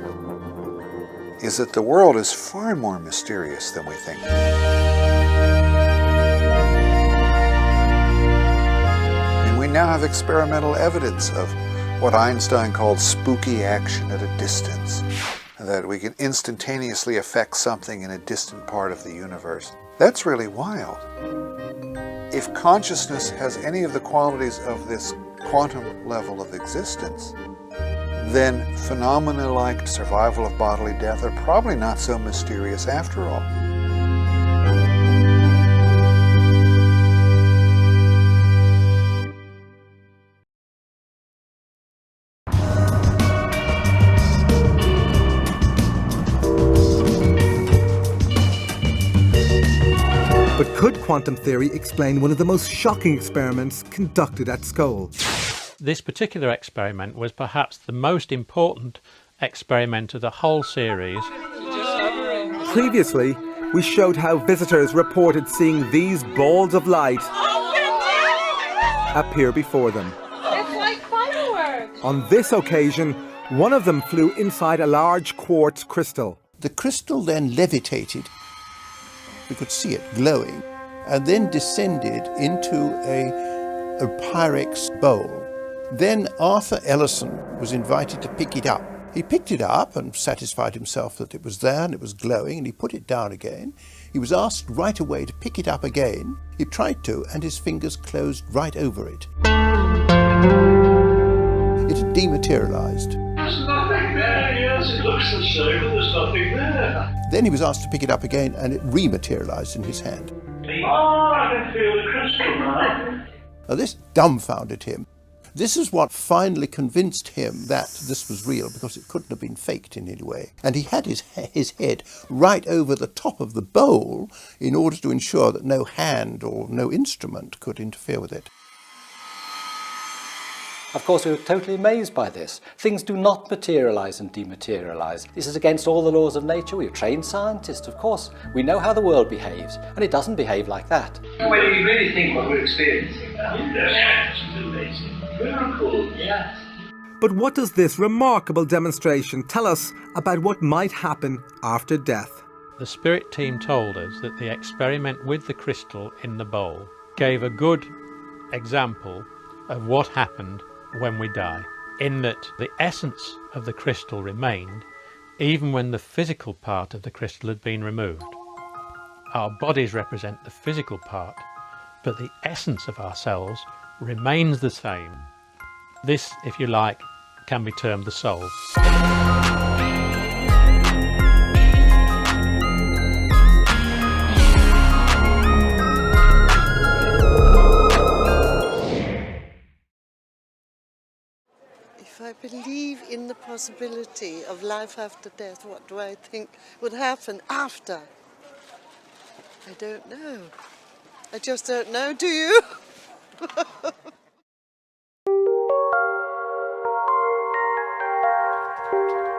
is that the world is far more mysterious than we think. And we now have experimental evidence of what Einstein called spooky action at a distance, that we can instantaneously affect something in a distant part of the universe. That's really wild. If consciousness has any of the qualities of this quantum level of existence, then phenomena like survival of bodily death are probably not so mysterious after all. But could quantum theory explain one of the most shocking experiments conducted at Skoll? This particular experiment was perhaps the most important experiment of the whole series. Previously, we showed how visitors reported seeing these balls of light appear before them. It's like fireworks! On this occasion, one of them flew inside a large quartz crystal. The crystal then levitated. We could see it glowing, and then descended into a Pyrex bowl. Then Arthur Ellison was invited to pick it up. He picked it up and satisfied himself that it was there and it was glowing, and he put it down again. He was asked right away to pick it up again. He tried to, and his fingers closed right over it. It had dematerialized. There's nothing there, yes, it looks the same, but there's nothing there. Then he was asked to pick it up again, and it rematerialized in his hand. Oh, I can feel the crystal now. Now this dumbfounded him. This is what finally convinced him that this was real, because it couldn't have been faked in any way. And he had his head right over the top of the bowl in order to ensure that no hand or no instrument could interfere with it. Of course, we were totally amazed by this. Things do not materialize and dematerialize. This is against all the laws of nature. We are trained scientists, of course. We know how the world behaves, and it doesn't behave like that. Well, you really think what we're experiencing now? Yes, it's amazing. Miracle, yes. But what does this remarkable demonstration tell us about what might happen after death? The spirit team told us that the experiment with the crystal in the bowl gave a good example of what happened when we die, in that the essence of the crystal remained even when the physical part of the crystal had been removed. Our bodies represent the physical part, but the essence of ourselves remains the same. This, if you like, can be termed the soul. If I believe in the possibility of life after death, what do I think would happen after? I don't know. I just don't know, do you?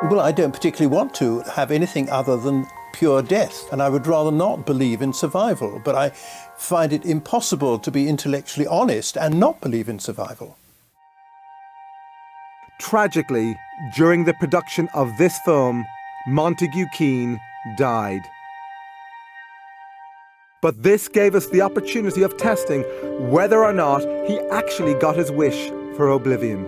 Well, I don't particularly want to have anything other than pure death, and I would rather not believe in survival, but I find it impossible to be intellectually honest and not believe in survival. Tragically, during the production of this film, Montague Keen died. But this gave us the opportunity of testing whether or not he actually got his wish for oblivion.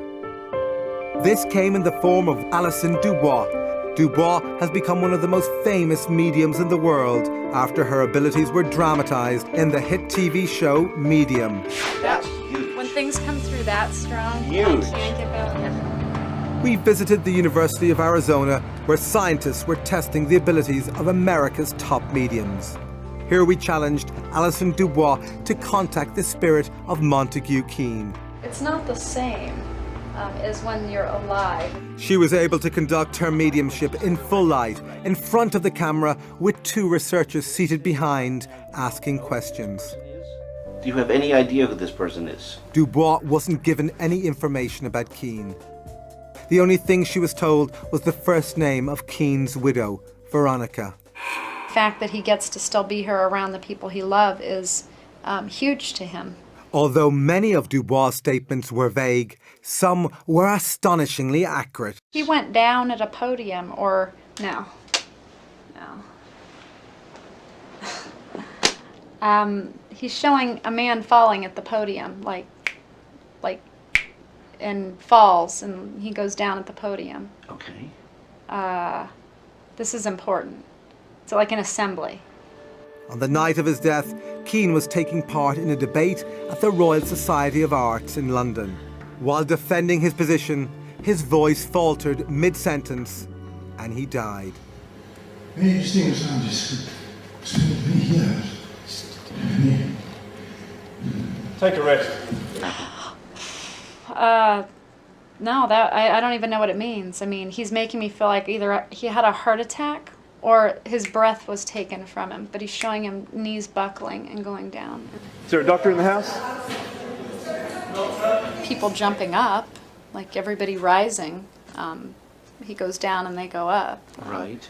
This came in the form of Alison Dubois. Dubois has become one of the most famous mediums in the world after her abilities were dramatized in the hit TV show Medium. That's huge. When things come through that strong, Huge. I can't get going. We visited the University of Arizona, where scientists were testing the abilities of America's top mediums. Here we challenged Alison Dubois to contact the spirit of Montague Keen. It's not the same as when you're alive. She was able to conduct her mediumship in full light, in front of the camera, with two researchers seated behind, asking questions. Do you have any idea who this person is? Dubois wasn't given any information about Keen. The only thing she was told was the first name of Keen's widow, Veronica. The fact that he gets to still be here around the people he loves is huge to him. Although many of Dubois' statements were vague, some were astonishingly accurate. He went down at a podium, or no. He's showing a man falling at the podium, like, and falls, and he goes down at the podium. Okay. This is important. It's like an assembly. On the night of his death, Keen was taking part in a debate at the Royal Society of Arts in London. While defending his position, his voice faltered mid-sentence, and he died. Very distinguished scientists spent many years. Take a rest. No, I don't even know what it means. I mean, he's making me feel like either he had a heart attack or his breath was taken from him, but he's showing him knees buckling and going down. Is there a doctor in the house? People jumping up, like everybody rising. He goes down and they go up. Right.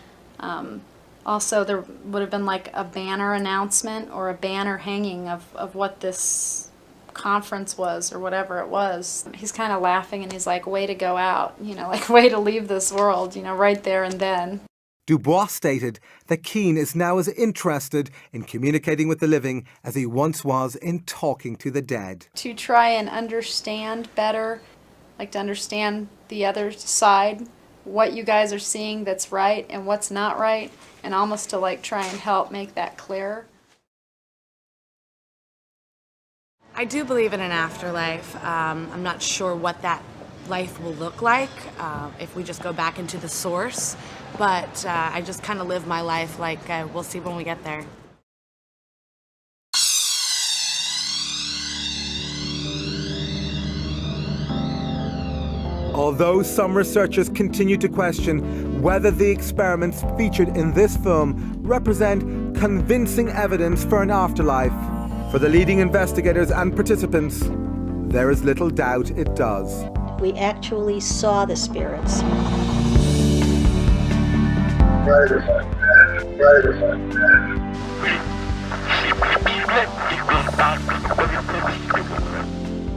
Also, there would have been like a banner announcement or a banner hanging of what this conference was or whatever it was. He's kind of laughing and he's like, way to go out, like way to leave this world, right there and then. Dubois stated that Keen is now as interested in communicating with the living as he once was in talking to the dead. To try and understand better, like to understand the other side, what you guys are seeing that's right and what's not right, and almost to like try and help make that clearer. I do believe in an afterlife. I'm not sure what that life will look like if we just go back into the source, but I just kind of live my life like we'll see when we get there. Although some researchers continue to question whether the experiments featured in this film represent convincing evidence for an afterlife, for the leading investigators and participants, there is little doubt it does. We actually saw the spirits.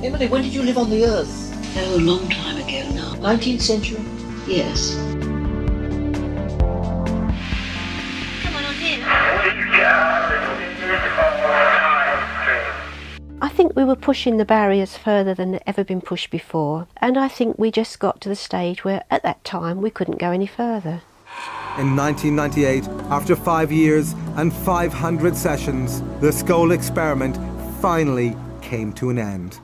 Emily, when did you live on the Earth? Oh, a long time ago now. 19th century? Yes. Come on here. I think we were pushing the barriers further than they'd ever been pushed before, and I think we just got to the stage where at that time we couldn't go any further. In 1998, after 5 years and 500 sessions, the skull experiment finally came to an end.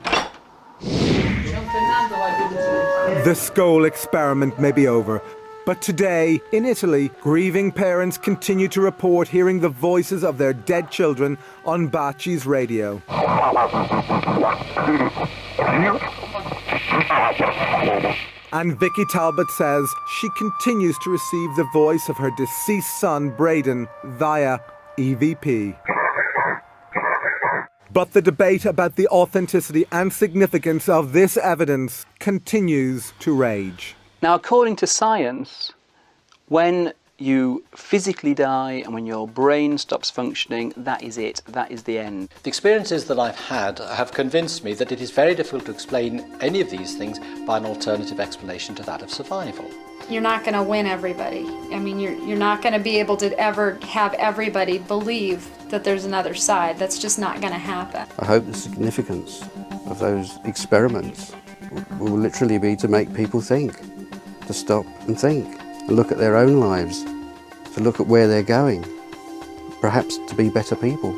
The skull experiment may be over, but today, in Italy, grieving parents continue to report hearing the voices of their dead children on Baci's radio. And Vicky Talbot says she continues to receive the voice of her deceased son, Braden, via EVP. But the debate about the authenticity and significance of this evidence continues to rage. Now, according to science, when you physically die and when your brain stops functioning, that is it, that is the end. The experiences that I've had have convinced me that it is very difficult to explain any of these things by an alternative explanation to that of survival. You're not going to win everybody. I mean, you're not going to be able to ever have everybody believe that there's another side. That's just not going to happen. I hope the significance of those experiments will literally be to make people think, to stop and think, and look at their own lives, to look at where they're going, perhaps to be better people.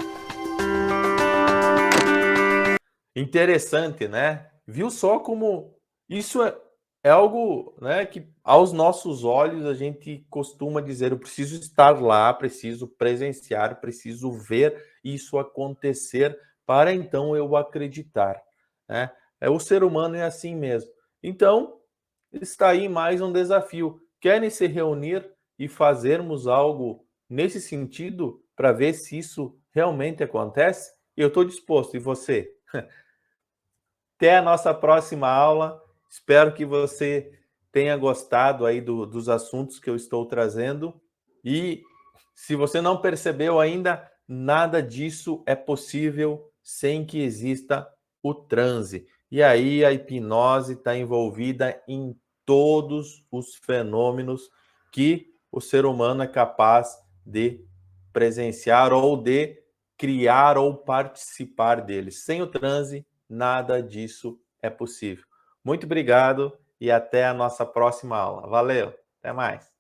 Interessante, né? Viu só como isso é algo, né, que aos nossos olhos a gente costuma dizer, eu preciso estar lá, preciso presenciar, preciso ver isso acontecer para então eu acreditar, né? O ser humano é assim mesmo. Então, está aí mais um desafio. Querem se reunir e fazermos algo nesse sentido para ver se isso realmente acontece? Eu estou disposto, e você? Até a nossa próxima aula. Espero que você tenha gostado aí dos assuntos que eu estou trazendo. E se você não percebeu ainda, nada disso é possível sem que exista o transe. E aí a hipnose está envolvida em todos os fenômenos que o ser humano é capaz de presenciar ou de criar ou participar deles. Sem o transe, nada disso é possível. Muito obrigado e até a nossa próxima aula. Valeu, até mais.